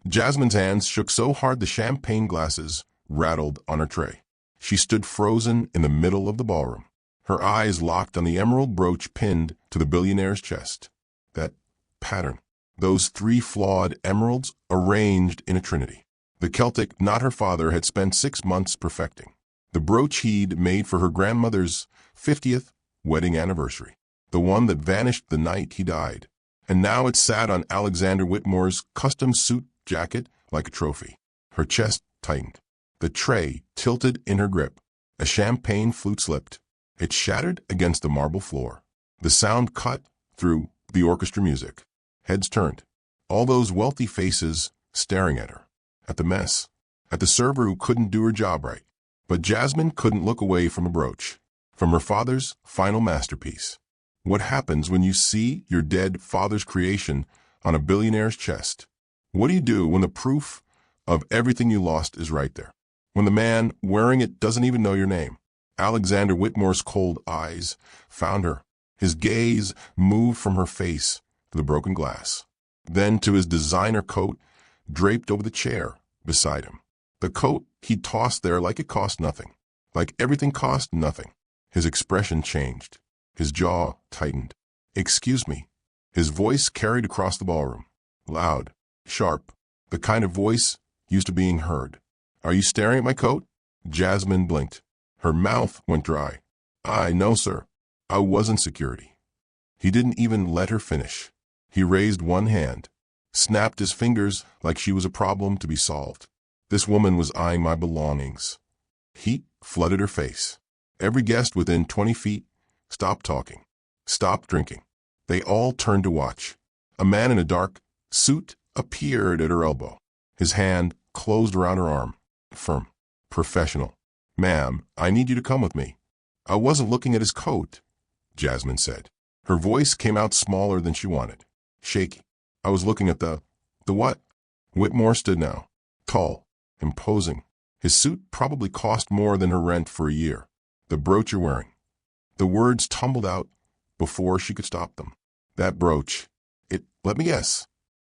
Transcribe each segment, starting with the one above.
Jasmine's hands shook so hard the champagne glasses rattled on her tray. She stood frozen in the middle of the ballroom, her eyes locked on the emerald brooch pinned to the billionaire's chest. That pattern, those three flawed emeralds arranged in a trinity. The Celtic not her father had spent 6 months perfecting. The brooch he'd made for her grandmother's 50th wedding anniversary, the one that vanished the night he died. And now it sat on Alexander Whitmore's custom suit jacket like a trophy. Her chest tightened. The tray tilted in her grip. A champagne flute slipped. It shattered against the marble floor. The sound cut through the orchestra music. Heads turned. All those wealthy faces staring at her. At the mess. At the server who couldn't do her job right. But Jasmine couldn't look away from a brooch. From her father's final masterpiece. What happens when you see your dead father's creation on a billionaire's chest? What do you do when the proof of everything you lost is right there? When the man wearing it doesn't even know your name? Alexander Whitmore's cold eyes found her. His gaze moved from her face to the broken glass, then to his designer coat draped over the chair beside him. The coat he tossed there like it cost nothing, like everything cost nothing. His expression changed. His jaw tightened. "Excuse me." His voice carried across the ballroom. Loud, sharp, the kind of voice used to being heard. "Are you staring at my coat?" Jasmine blinked. Her mouth went dry. "No, sir. I wasn't security." He didn't even let her finish. He raised one hand, snapped his fingers like she was a problem to be solved. This woman was eyeing my belongings. Heat flooded her face. Every guest within 20 feet stopped talking, stopped drinking. They all turned to watch. A man in a dark suit appeared at her elbow. His hand closed around her arm. Firm, professional. "Ma'am, I need you to come with me." "I wasn't looking at his coat," Jasmine said. Her voice came out smaller than she wanted. Shaky. "I was looking at the what?" Whitmore stood now. Tall, imposing. His suit probably cost more than her rent for a year. "The brooch you're wearing." The words tumbled out before she could stop them. "That brooch. Let me guess."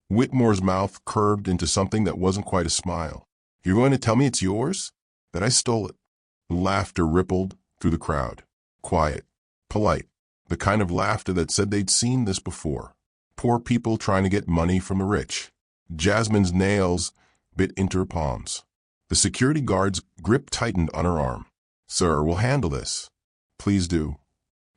Whitmore's mouth curved into something that wasn't quite a smile. "You're going to tell me it's yours? That I stole it?" Laughter rippled through the crowd. Quiet, polite, the kind of laughter that said they'd seen this before. Poor people trying to get money from the rich. Jasmine's nails bit into her palms. The security guard's grip tightened on her arm. "Sir, we'll handle this." "Please do."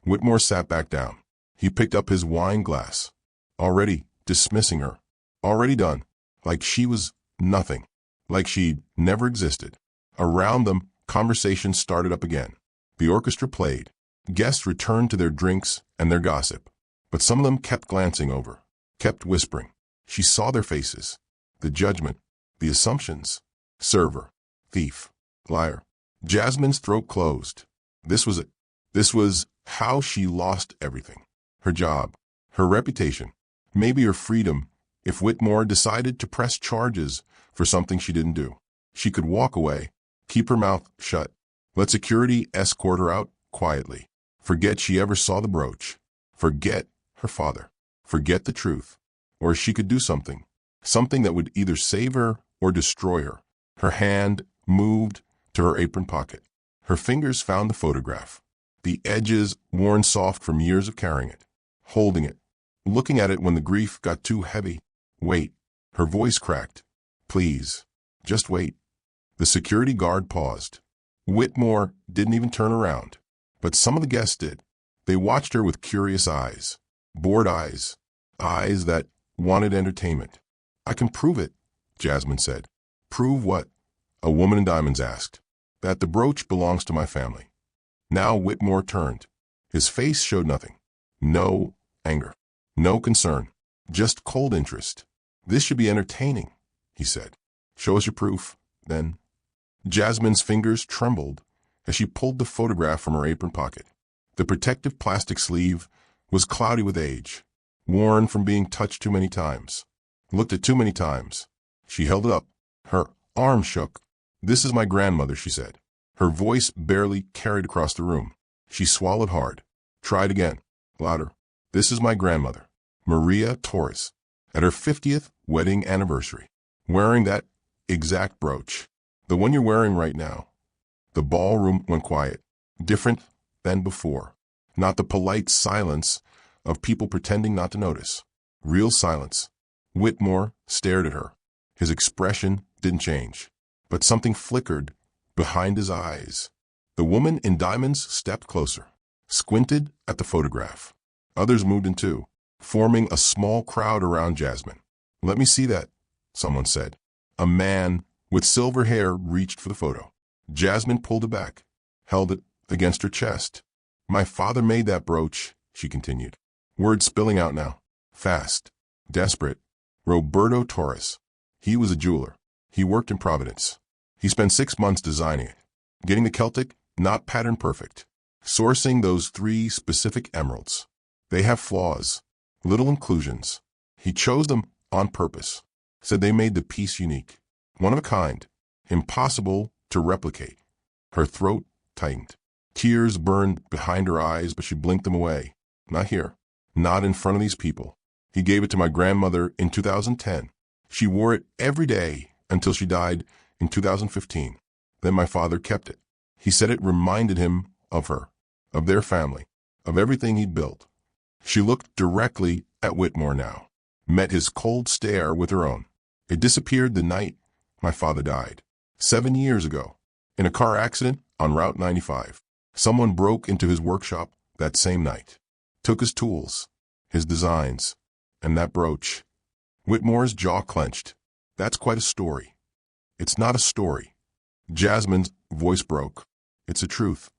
Whitmore sat back down. He picked up his wine glass. Already dismissing her. Already done. Like she was nothing. Like she'd never existed. Around them, conversation started up again. The orchestra played. Guests returned to their drinks and their gossip. But some of them kept glancing over. Kept whispering. She saw their faces. The judgment. The assumptions. Server. Thief. Liar. Jasmine's throat closed. This was it. This was how she lost everything. Her job. Her reputation. Maybe her freedom if Whitmore decided to press charges for something she didn't do. She could walk away, keep her mouth shut, let security escort her out quietly. Forget she ever saw the brooch. Forget her father. Forget the truth. Or she could do something. Something that would either save her or destroy her. Her hand moved to her apron pocket. Her fingers found the photograph. The edges worn soft from years of carrying it. Holding it. Looking at it when the grief got too heavy. "Wait." Her voice cracked. "Please. Just wait." The security guard paused. Whitmore didn't even turn around. But some of the guests did. They watched her with curious eyes. Bored eyes. Eyes that wanted entertainment. "I can prove it," Jasmine said. "Prove what?" A woman in diamonds asked. "That the brooch belongs to my family." Now Whitmore turned. His face showed nothing. No anger. No concern. Just cold interest. "This should be entertaining," he said. "Show us your proof, then." Jasmine's fingers trembled as she pulled the photograph from her apron pocket. The protective plastic sleeve was cloudy with age, worn from being touched too many times, looked at too many times. She held it up. Her arm shook. "This is my grandmother," she said. Her voice barely carried across the room. She swallowed hard. Tried again. Louder. "This is my grandmother, Maria Torres, at her 50th wedding anniversary." wearing that exact brooch. The one you're wearing right now. The ballroom went quiet, different than before. Not the polite silence of people pretending not to notice. Real silence. Whitmore stared at her. His expression didn't change, but something flickered behind his eyes. The woman in diamonds stepped closer, squinted at the photograph. Others moved in too, forming a small crowd around Jasmine. "Let me see that," someone said. A man with silver hair reached for the photo. Jasmine pulled it back, held it against her chest. "My father made that brooch," she continued. Words spilling out now. Fast. Desperate. Roberto Torres. He was a jeweler. He worked in Providence. He spent 6 months designing it, getting the Celtic not pattern perfect, sourcing those 3 specific emeralds. They have flaws, little inclusions. He chose them on purpose, said they made the piece unique, one of a kind, impossible to replicate. Her throat tightened. Tears burned behind her eyes, but she blinked them away. "Not here. Not in front of these people. He gave it to my grandmother in 2010. She wore it every day until she died in 2015. Then my father kept it. He said it reminded him of her, of their family, of everything he'd built." She looked directly at Whitmore now, met his cold stare with her own. "It disappeared the night my father died. 7 years ago, in a car accident on Route 95. Someone broke into his workshop that same night, took his tools, his designs, and that brooch." Whitmore's jaw clenched. "That's quite a story." "It's not a story." Jasmine's voice broke. "It's a truth."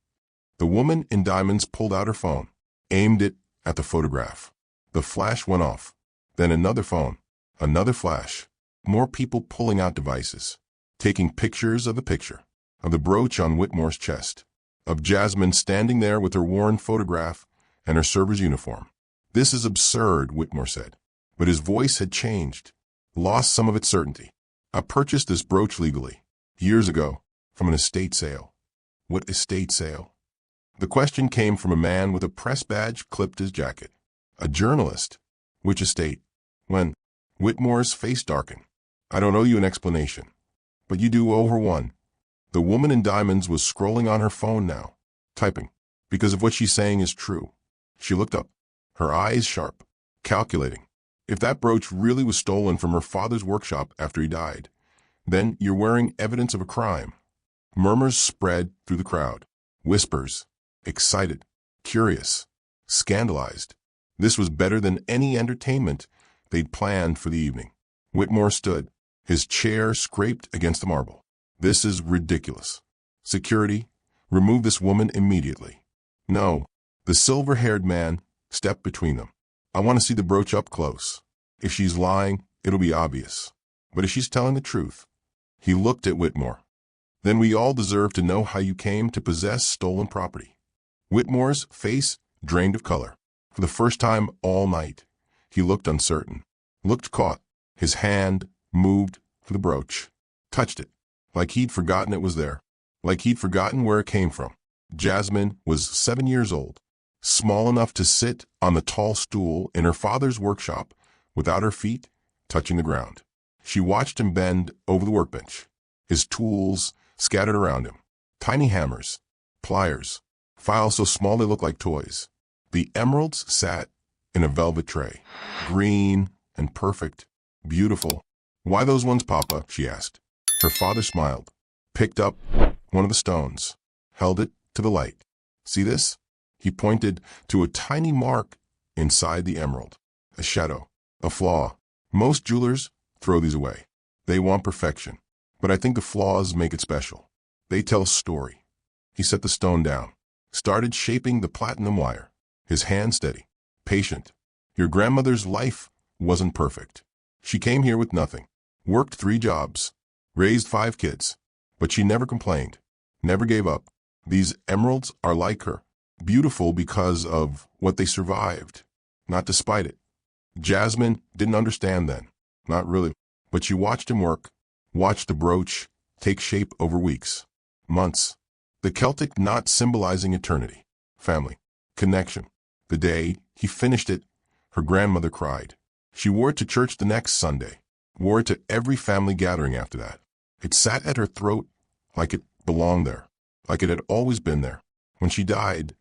The woman in diamonds pulled out her phone, aimed it at the photograph. The flash went off. Then another phone, another flash. More people pulling out devices, taking pictures of the picture, of the brooch on Whitmore's chest, of Jasmine standing there with her worn photograph and her server's uniform. "This is absurd," Whitmore said. But his voice had changed, lost some of its certainty. "I purchased this brooch legally, years ago, from an estate sale." "What estate sale?" The question came from a man with a press badge clipped to his jacket. "A journalist." "Which estate? When?" Whitmore's face darkened. "I don't owe you an explanation, but you do owe her one." The woman in diamonds was scrolling on her phone now, typing, because of what she's saying is true. She looked up, her eyes sharp, calculating. "If that brooch really was stolen from her father's workshop after he died, then you're wearing evidence of a crime." Murmurs spread through the crowd. Whispers. Excited. Curious. Scandalized. This was better than any entertainment they'd planned for the evening. Whitmore stood. His chair scraped against the marble. "This is ridiculous. Security, remove this woman immediately." "No." The silver-haired man stepped between them. "I want to see the brooch up close. If she's lying, it'll be obvious. But if she's telling the truth." He looked at Whitmore. "Then we all deserve to know how you came to possess stolen property." Whitmore's face drained of color. For the first time all night, he looked uncertain, looked caught. His hand moved for the brooch, touched it, like he'd forgotten it was there, like he'd forgotten where it came from. Jasmine was 7 years old, small enough to sit on the tall stool in her father's workshop without her feet touching the ground. She watched him bend over the workbench, his tools scattered around him, tiny hammers, pliers, files so small they looked like toys. The emeralds sat in a velvet tray, green and perfect, beautiful. "Why those ones, Papa?" she asked. Her father smiled, picked up one of the stones, held it to the light. "See this?" He pointed to a tiny mark inside the emerald, a shadow, a flaw. "Most jewelers throw these away. They want perfection, but I think the flaws make it special. They tell a story." He set the stone down, started shaping the platinum wire, his hand steady, patient. "Your grandmother's life wasn't perfect. She came here with nothing, worked 3 jobs, raised 5 kids, but she never complained, never gave up. These emeralds are like her, beautiful because of what they survived, not despite it." Jasmine didn't understand then, not really, but she watched him work, watched the brooch take shape over weeks, months. The Celtic knot symbolizing eternity, family, connection. The day he finished it, her grandmother cried. She wore it to church the next Sunday, wore it to every family gathering after that. It sat at her throat like it belonged there, like it had always been there. When she died,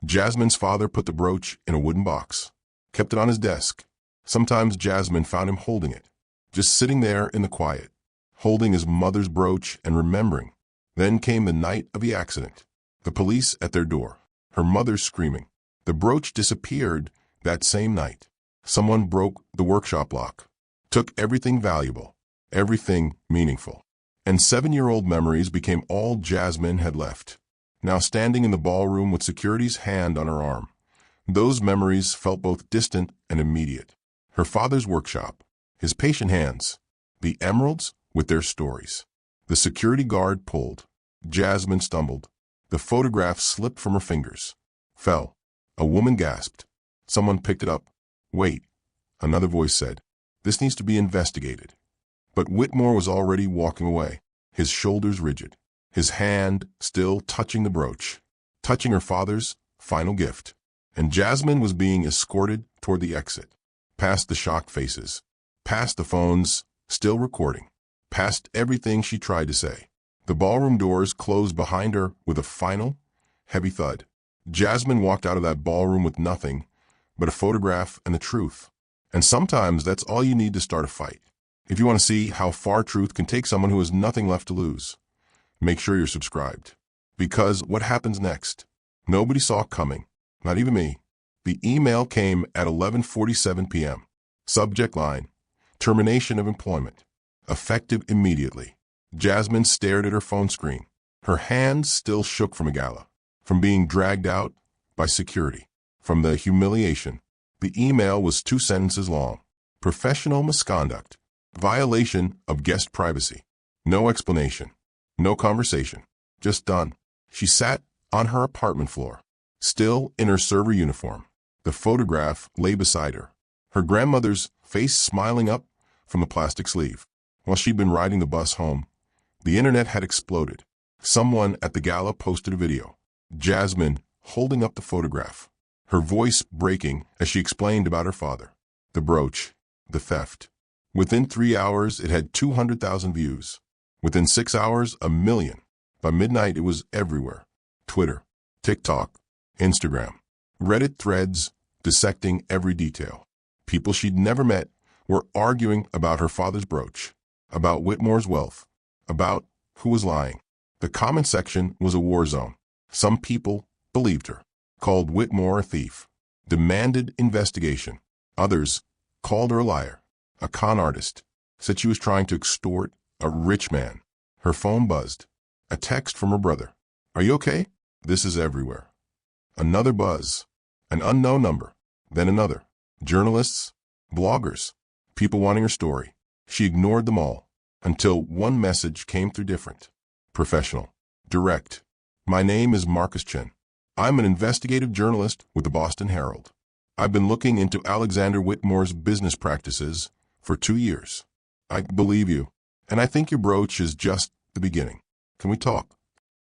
Jasmine's father put the brooch in a wooden box, kept it on his desk. Sometimes Jasmine found him holding it, just sitting there in the quiet, holding his mother's brooch and remembering. Then came the night of the accident. The police at their door, her mother screaming. The brooch disappeared that same night. Someone broke the workshop lock, took everything valuable, everything meaningful. And 7-year-old memories became all Jasmine had left. Now standing in the ballroom with security's hand on her arm, those memories felt both distant and immediate. Her father's workshop, his patient hands, the emeralds with their stories. The security guard pulled. Jasmine stumbled. The photograph slipped from her fingers. Fell. A woman gasped. Someone picked it up. Wait, another voice said. This needs to be investigated. But Whitmore was already walking away, his shoulders rigid, his hand still touching the brooch, touching her father's final gift. And Jasmine was being escorted toward the exit, past the shocked faces, past the phones still recording, past everything she tried to say. The ballroom doors closed behind her with a final, heavy thud. Jasmine walked out of that ballroom with nothing but a photograph and the truth. And sometimes that's all you need to start a fight. If you want to see how far truth can take someone who has nothing left to lose, make sure you're subscribed. Because what happens next? Nobody saw coming, not even me. The email came at 11:47 p.m. Subject line, termination of employment, effective immediately. Jasmine stared at her phone screen. Her hands still shook from a gala, from being dragged out by security, from the humiliation. The email was 2 sentences long. Professional misconduct, violation of guest privacy. No explanation, no conversation, just done. She sat on her apartment floor, still in her server uniform. The photograph lay beside her, her grandmother's face smiling up from the plastic sleeve. While she'd been riding the bus home, the internet had exploded. Someone at the gala posted a video. Jasmine holding up the photograph, her voice breaking as she explained about her father, the brooch, the theft. Within 3 hours, it had 200,000 views. Within 6 hours, 1 million. By midnight, it was everywhere. Twitter, TikTok, Instagram, Reddit threads dissecting every detail. People she'd never met were arguing about her father's brooch, about Whitmore's wealth, about who was lying. The comment section was a war zone. Some people believed her, called Whitmore a thief, demanded investigation. Others called her a liar, a con artist, said she was trying to extort a rich man. Her phone buzzed. A text from her brother. Are you okay? This is everywhere. Another buzz. An unknown number. Then another. Journalists, bloggers, people wanting her story. She ignored them all until one message came through different. Professional. Direct. My name is Marcus Chen. I'm an investigative journalist with the Boston Herald. I've been looking into Alexander Whitmore's business practices for 2 years. I believe you, and I think your brooch is just the beginning. Can we talk?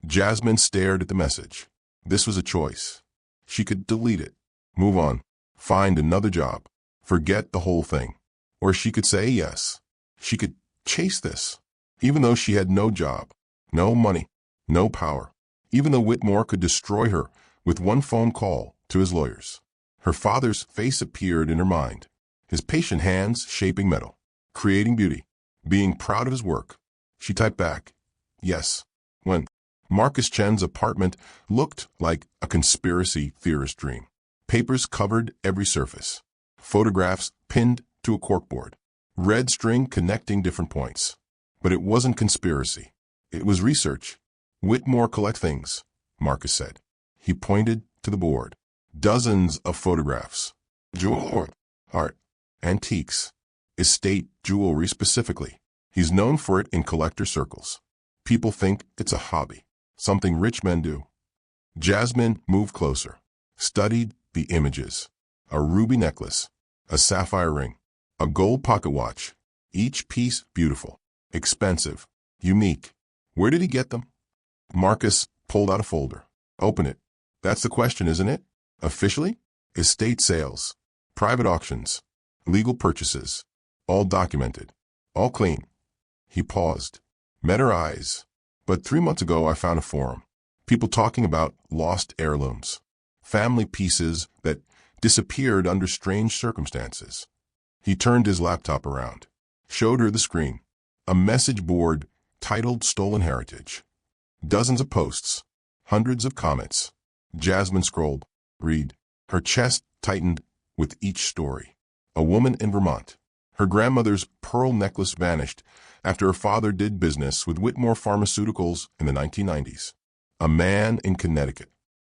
Jasmine stared at the message. This was a choice. She could delete it, move on, find another job, forget the whole thing. Or she could say yes. She could chase this, even though she had no job, no money, no power, even though Whitmore could destroy her with one phone call to his lawyers. Her father's face appeared in her mind, his patient hands shaping metal, creating beauty, being proud of his work. She typed back, yes. When Marcus Chen's apartment looked like a conspiracy theorist dream. Papers covered every surface, photographs pinned to a corkboard, red string connecting different points. But it wasn't conspiracy. It was research. Whitmore collect things, Marcus said. He pointed to the board. Dozens of photographs. Jewel art, antiques, estate jewelry specifically. He's known for it in collector circles. People think it's a hobby, something rich men do. Jasmine moved closer, studied the images. A ruby necklace, a sapphire ring, a gold pocket watch. Each piece beautiful, expensive, unique. Where did he get them? Marcus pulled out a folder. Open it. That's the question, isn't it? Officially? Estate sales, private auctions, legal purchases, all documented. All clean. He paused, met her eyes. But 3 months ago I found a forum. People talking about lost heirlooms. Family pieces that disappeared under strange circumstances. He turned his laptop around, showed her the screen. A message board titled Stolen Heritage. Dozens of posts, hundreds of comments. Jasmine scrolled. Read. Her chest tightened with each story. A woman in Vermont. Her grandmother's pearl necklace vanished after her father did business with Whitmore Pharmaceuticals in the 1990s. A man in Connecticut.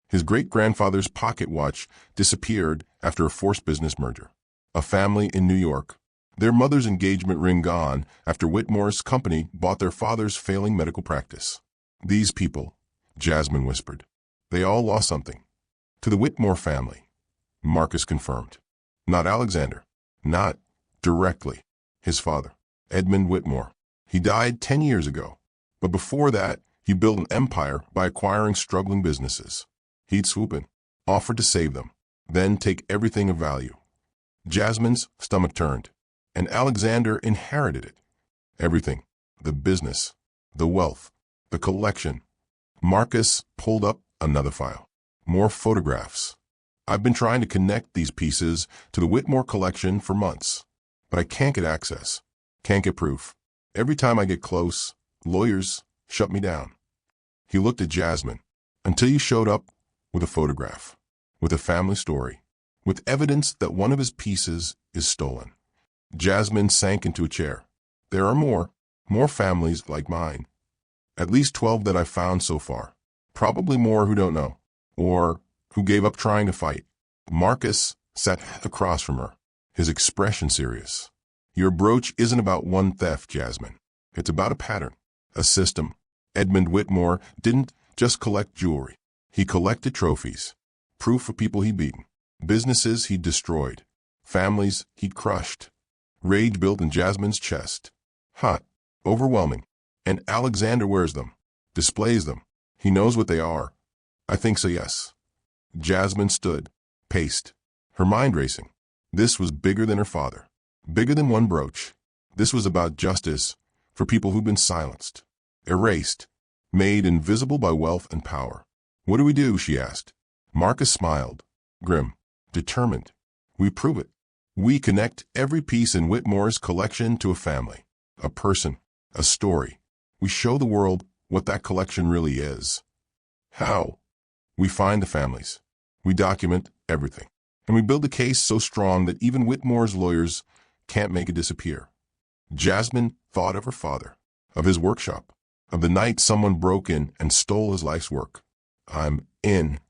His great-grandfather's pocket watch disappeared after a forced business merger. A family in New York. Their mother's engagement ring gone after Whitmore's company bought their father's failing medical practice. These people, Jasmine whispered, they all lost something. To the Whitmore family, Marcus confirmed. Not Alexander. Not directly. His father, Edmund Whitmore. He died 10 years ago. But before that, he built an empire by acquiring struggling businesses. He'd swoop in, offered to save them, then take everything of value. Jasmine's stomach turned, and Alexander inherited it. Everything. The business, the wealth, the collection. Marcus pulled up another file. More photographs. I've been trying to connect these pieces to the Whitmore collection for months, but I can't get access, can't get proof. Every time I get close, lawyers shut me down. He looked at Jasmine, until you showed up with a photograph, with a family story, with evidence that one of his pieces is stolen. Jasmine sank into a chair. There are more families like mine. At least 12 that I've found so far. Probably more who don't know, or who gave up trying to fight. Marcus sat across from her, his expression serious. Your brooch isn't about one theft, Jasmine. It's about a pattern, a system. Edmund Whitmore didn't just collect jewelry. He collected trophies, proof of people he'd beaten, businesses he'd destroyed, families he'd crushed. Rage built in Jasmine's chest. Hot, overwhelming. And Alexander wears them, displays them. He knows what they are. I think so, yes. Jasmine stood, paced, her mind racing. This was bigger than her father, bigger than one brooch. This was about justice for people who'd been silenced, erased, made invisible by wealth and power. What do we do, she asked. Marcus smiled, grim, determined. We prove it. We connect every piece in Whitmore's collection to a family, a person, a story. We show the world what that collection really is. How? We find the families. We document everything. And we build a case so strong that even Whitmore's lawyers can't make it disappear. Jasmine thought of her father, of his workshop, of the night someone broke in and stole his life's work. I'm in,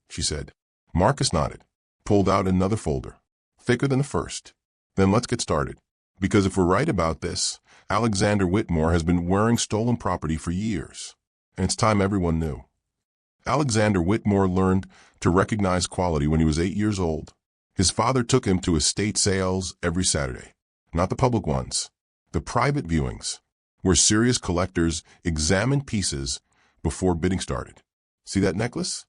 she said. Marcus nodded, pulled out another folder, thicker than the first. Then let's get started. Because if we're right about this, Alexander Whitmore has been wearing stolen property for years. And it's time everyone knew. Alexander Whitmore learned to recognize quality when he was 8 years old. His father took him to estate sales every Saturday. Not the public ones, the private viewings, where serious collectors examined pieces before bidding started. See that necklace?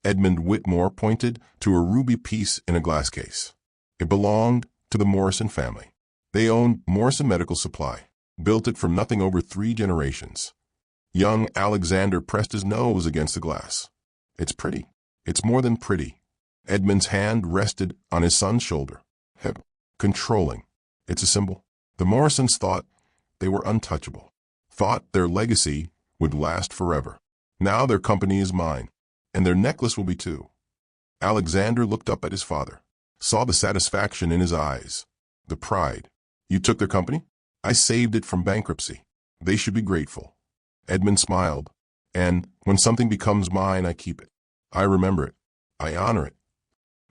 Edmund Whitmore pointed to a ruby piece in a glass case. It belonged to the Morrison family. They owned Morrison Medical Supply, built it from nothing over 3 generations. Young Alexander pressed his nose against the glass. It's pretty. It's more than pretty. Edmund's hand rested on his son's shoulder. Controlling. It's a symbol. The Morrisons thought they were untouchable, thought their legacy would last forever. Now their company is mine, and their necklace will be too. Alexander looked up at his father, saw the satisfaction in his eyes, the pride. You took their company? I saved it from bankruptcy. They should be grateful. Edmund smiled. And when something becomes mine, I keep it. I remember it. I honor it.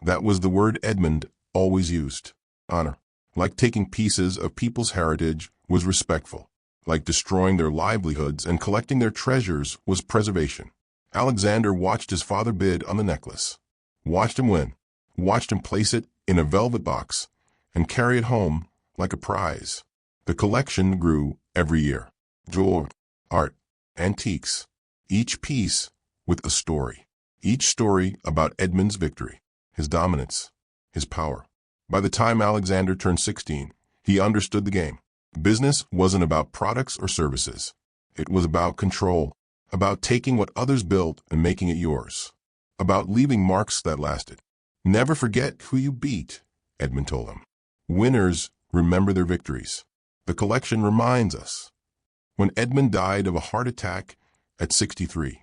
That was the word Edmund always used. Honor. Like taking pieces of people's heritage was respectful. Like destroying their livelihoods and collecting their treasures was preservation. Alexander watched his father bid on the necklace. Watched him win. Watched him place it in a velvet box and carry it home like a prize. The collection grew every year. Jewelry, art, antiques, each piece with a story. Each story about Edmund's victory, his dominance, his power. By the time Alexander turned 16, he understood the game. Business wasn't about products or services. It was about control, about taking what others built and making it yours, about leaving marks that lasted. Never forget who you beat, Edmund told him. Winners remember their victories. The collection reminds us. When Edmund died of a heart attack at 63,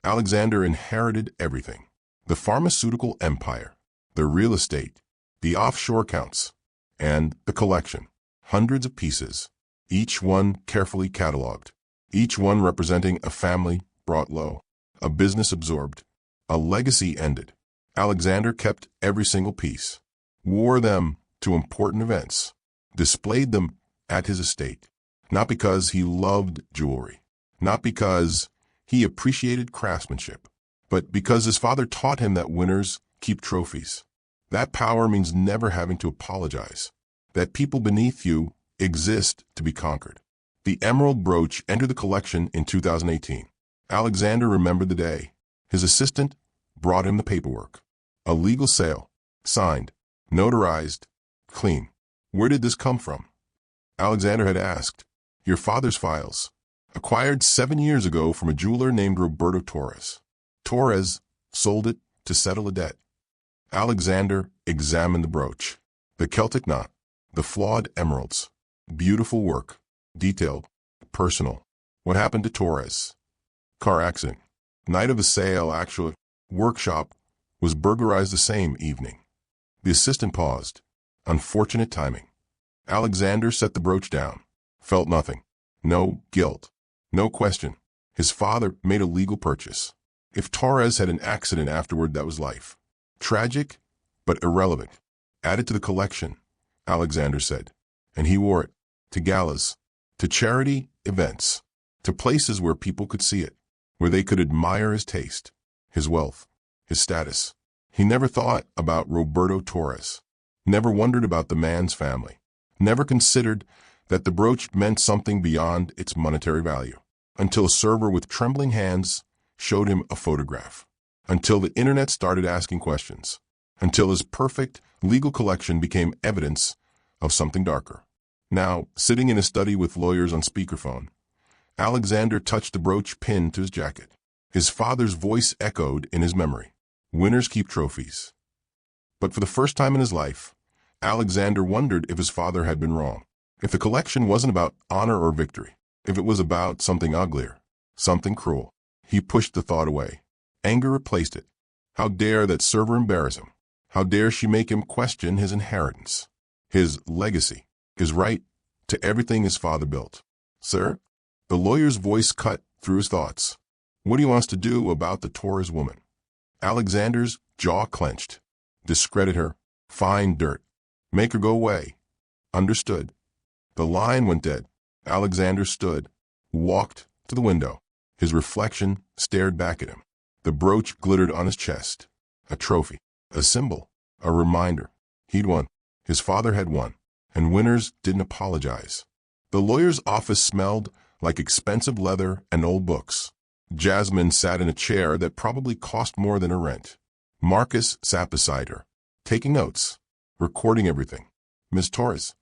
Alexander inherited everything. The pharmaceutical empire, the real estate, the offshore accounts, and the collection. Hundreds of pieces, each one carefully cataloged, each one representing a family brought low, a business absorbed, a legacy ended. Alexander kept every single piece, wore them to important events, displayed them at his estate, not because he loved jewelry, not because he appreciated craftsmanship, but because his father taught him that winners keep trophies. That power means never having to apologize, that people beneath you exist to be conquered. The emerald brooch entered the collection in 2018. Alexander remembered the day. His assistant brought him the paperwork. A legal sale, signed, notarized, clean. Where did this come from? Alexander had asked. Your father's files, acquired 7 years ago from a jeweler named Roberto Torres. Torres sold it to settle a debt. Alexander examined the brooch, the Celtic knot, the flawed emeralds. Beautiful work, detailed, personal. What happened to Torres? Car accident. Night of the sale, actually. Workshop was burglarized the same evening. The assistant paused. Unfortunate timing. Alexander set the brooch down. Felt nothing. No guilt. No question. His father made a legal purchase. If Torres had an accident afterward, that was life. Tragic, but irrelevant. Added to the collection, Alexander said. And he wore it. To galas. To charity events. To places where people could see it. Where they could admire his taste. His wealth. His status. He never thought about Roberto Torres. Never wondered about the man's family. Never considered that the brooch meant something beyond its monetary value. Until a server with trembling hands showed him a photograph. Until the internet started asking questions. Until his perfect legal collection became evidence of something darker. Now, sitting in his study with lawyers on speakerphone, Alexander touched the brooch pinned to his jacket. His father's voice echoed in his memory. Winners keep trophies. But for the first time in his life, Alexander wondered if his father had been wrong. If the collection wasn't about honor or victory. If it was about something uglier. Something cruel. He pushed the thought away. Anger replaced it. How dare that server embarrass him? How dare she make him question his inheritance? His legacy. His right to everything his father built. Sir? The lawyer's voice cut through his thoughts. What do you want us to do about the Torres woman? Alexander's jaw clenched. Discredit her. Find dirt. Make her go away. Understood. The line went dead. Alexander stood, walked to the window. His reflection stared back at him. The brooch glittered on his chest. A trophy. A symbol. A reminder. He'd won. His father had won. And winners didn't apologize. The lawyer's office smelled like expensive leather and old books. Jasmine sat in a chair that probably cost more than her rent. Marcus sat beside her, taking notes, recording everything. Miss Torres.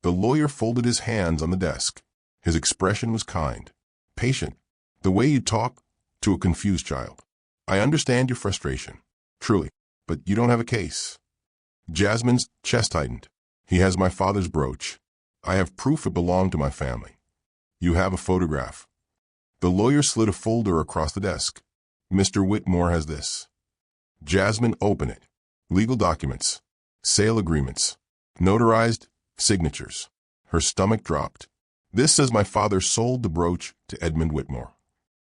The lawyer folded his hands on the desk. His expression was kind, patient, the way you talk to a confused child. I understand your frustration, truly, but you don't have a case. Jasmine's chest tightened. He has my father's brooch. I have proof it belonged to my family. You have a photograph. The lawyer slid a folder across the desk. Mr. Whitmore has this. Jasmine opened it. Legal documents, sale agreements, notarized signatures. Her stomach dropped. This says my father sold the brooch to Edmund Whitmore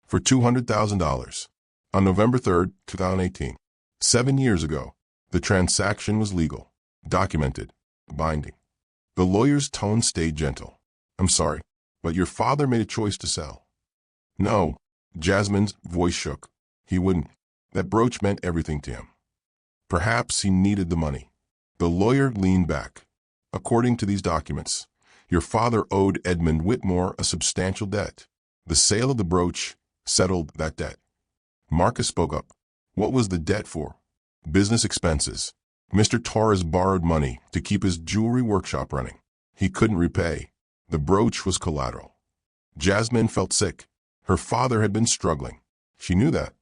for $200,000 on November 3rd, 2018. 7 years ago, the transaction was legal, documented, binding. The lawyer's tone stayed gentle. I'm sorry, but your father made a choice to sell. No, Jasmine's voice shook. He wouldn't. That brooch meant everything to him. Perhaps he needed the money. The lawyer leaned back. According to these documents, your father owed Edmund Whitmore a substantial debt. The sale of the brooch settled that debt. Marcus spoke up. What was the debt for? Business expenses. Mr. Torres borrowed money to keep his jewelry workshop running. He couldn't repay. The brooch was collateral. Jasmine felt sick. Her father had been struggling. She knew that.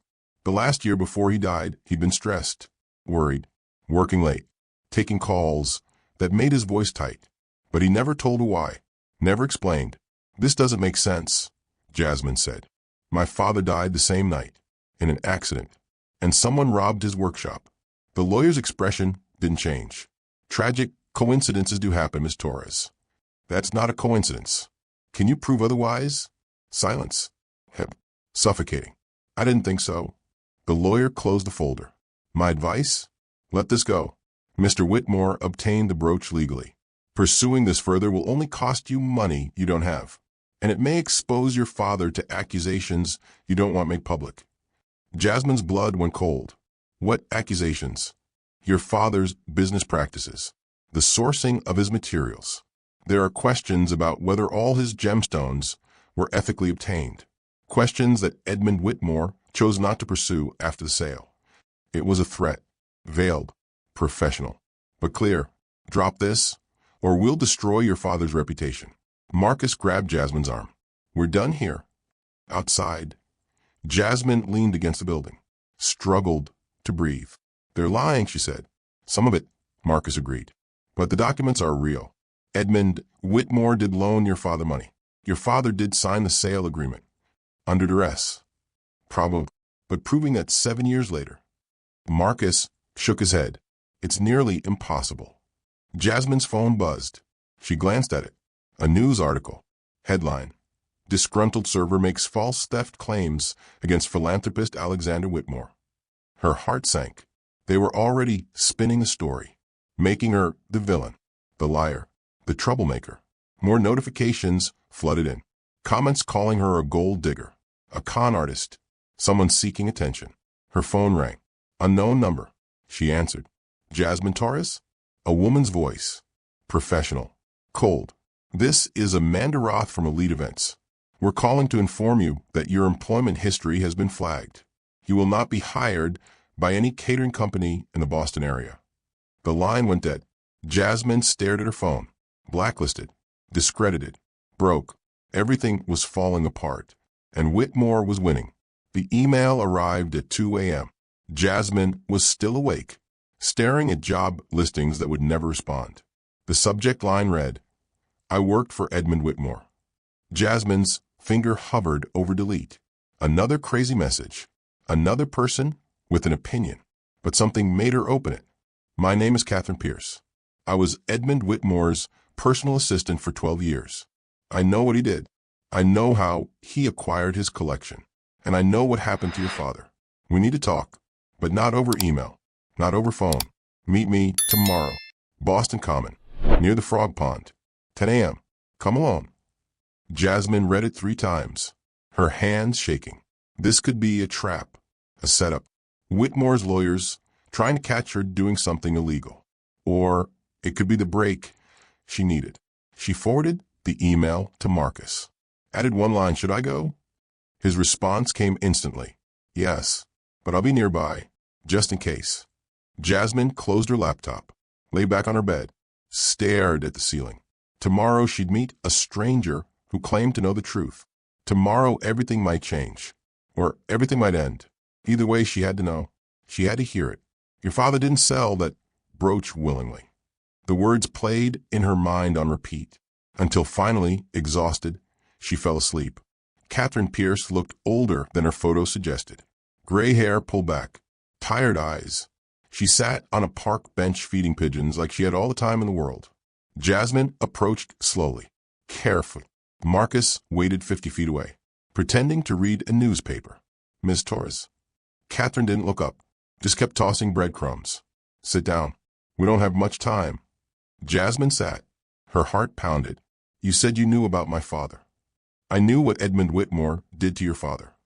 The last year before he died, he'd been stressed, worried, working late, taking calls that made his voice tight. But he never told her why, never explained. "This doesn't make sense," Jasmine said. "My father died the same night, in an accident, and someone robbed his workshop." The lawyer's expression didn't change. "Tragic coincidences do happen, Miss Torres. That's not a coincidence. Can you prove otherwise?" Silence. Suffocating. "I didn't think so." The lawyer closed the folder. "My advice? Let this go. Mr. Whitmore obtained the brooch legally. Pursuing this further will only cost you money you don't have, and it may expose your father to accusations you don't want made public." Jasmine's blood went cold. "What accusations?" "Your father's business practices, the sourcing of his materials. There are questions about whether all his gemstones were ethically obtained, questions that Edmund Whitmore chose not to pursue after the sale." It was a threat, veiled, professional, but clear. "Drop this, or we'll destroy your father's reputation." Marcus grabbed Jasmine's arm. "We're done here." Outside, Jasmine leaned against the building, struggled to breathe. "They're lying," she said. "Some of it," Marcus agreed. "But the documents are real. Edmund Whitmore did loan your father money. Your father did sign the sale agreement. Under duress. Probably. But proving that 7 years later." Marcus shook his head. "It's nearly impossible." Jasmine's phone buzzed. She glanced at it. A news article. Headline: "Disgruntled server makes false theft claims against philanthropist Alexander Whitmore." Her heart sank. They were already spinning the story, making her the villain, the liar, the troublemaker. More notifications flooded in. Comments calling her a gold digger, a con artist, someone seeking attention. Her phone rang. Unknown number. She answered. "Jasmine Torres?" A woman's voice. Professional. Cold. "This is Amanda Roth from Elite Events. We're calling to inform you that your employment history has been flagged. You will not be hired by any catering company in the Boston area." The line went dead. Jasmine stared at her phone. Blacklisted. Discredited. Broke. Everything was falling apart. And Whitmore was winning. The email arrived at 2 a.m. Jasmine was still awake, staring at job listings that would never respond. The subject line read, "I worked for Edmund Whitmore." Jasmine's finger hovered over delete. Another crazy message. Another person with an opinion. But something made her open it. "My name is Catherine Pierce. I was Edmund Whitmore's personal assistant for 12 years. I know what he did. I know how he acquired his collection. And I know what happened to your father. We need to talk, but not over email, not over phone. Meet me tomorrow. Boston Common, near the Frog Pond. 10 a.m. Come alone." Jasmine read it 3 times, her hands shaking. This could be a trap, a setup. Whitmore's lawyers trying to catch her doing something illegal. Or it could be the break she needed. She forwarded the email to Marcus. Added one line, "Should I go?" His response came instantly. "Yes, but I'll be nearby, just in case." Jasmine closed her laptop, lay back on her bed, stared at the ceiling. Tomorrow she'd meet a stranger who claimed to know the truth. Tomorrow everything might change, or everything might end. Either way, she had to know. She had to hear it. "Your father didn't sell that brooch willingly." The words played in her mind on repeat, until finally, exhausted, she fell asleep. Catherine Pierce looked older than her photo suggested. Gray hair pulled back, tired eyes. She sat on a park bench feeding pigeons like she had all the time in the world. Jasmine approached slowly, carefully. Marcus waited 50 feet away, pretending to read a newspaper. "Miss Torres." Catherine didn't look up, just kept tossing breadcrumbs. "Sit down. We don't have much time." Jasmine sat. Her heart pounded. "You said you knew about my father." "I knew what Edmund Whitmore did to your father."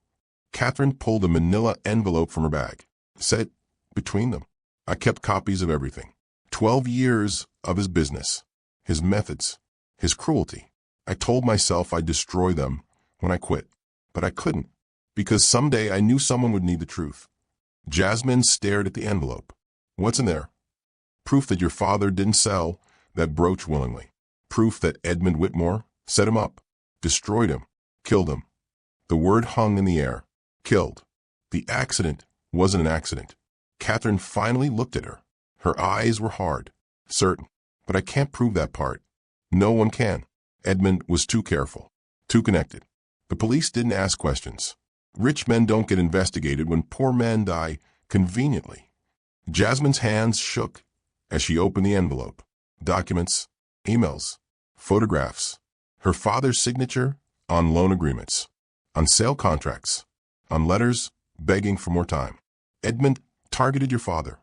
Catherine pulled a manila envelope from her bag. Said, "Between them, I kept copies of everything. 12 years of his business, his methods, his cruelty. I told myself I'd destroy them when I quit, but I couldn't, because someday I knew someone would need the truth." Jasmine stared at the envelope. "What's in there?" "Proof that your father didn't sell that brooch willingly. Proof that Edmund Whitmore Set him up. Destroyed him. Killed him. The word hung in the air. Killed. The accident wasn't an accident. Catherine finally looked at her. Her eyes were hard. Certain. But I can't prove that part. No one can. Edmund was too careful. Too connected. The police didn't ask questions. Rich men don't get investigated when poor men die conveniently. Jasmine's hands shook as she opened the envelope. Documents, emails, photographs. Her father's signature on loan agreements, on sale contracts, on letters begging for more time. Edmund targeted your father,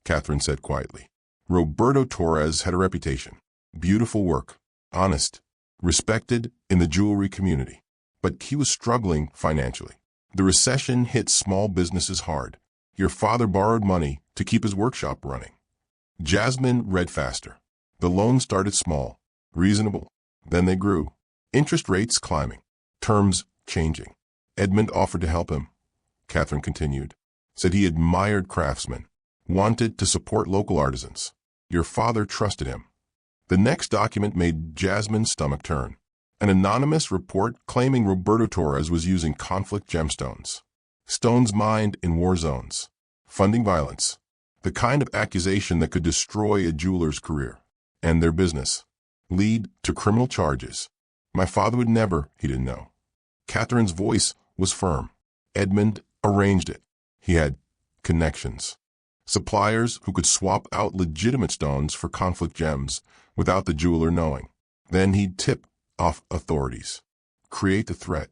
Catherine said quietly. Roberto Torres had a reputation. Beautiful work, honest, respected in the jewelry community. But he was struggling financially. The recession hit small businesses hard. Your father borrowed money to keep his workshop running. Jasmine read faster. The loans started small, reasonable. Then they grew. Interest rates climbing. Terms changing. Edmund offered to help him, Catherine continued. Said he admired craftsmen. Wanted to support local artisans. Your father trusted him. The next document made Jasmine's stomach turn. An anonymous report claiming Roberto Torres was using conflict gemstones. Stones mined in war zones. Funding violence. The kind of accusation that could destroy a jeweler's career and their business. Lead to criminal charges. My father would never, he didn't know. Catherine's voice was firm. Edmund arranged it. He had connections. Suppliers who could swap out legitimate stones for conflict gems without the jeweler knowing. Then he'd tip off authorities. Create the threat.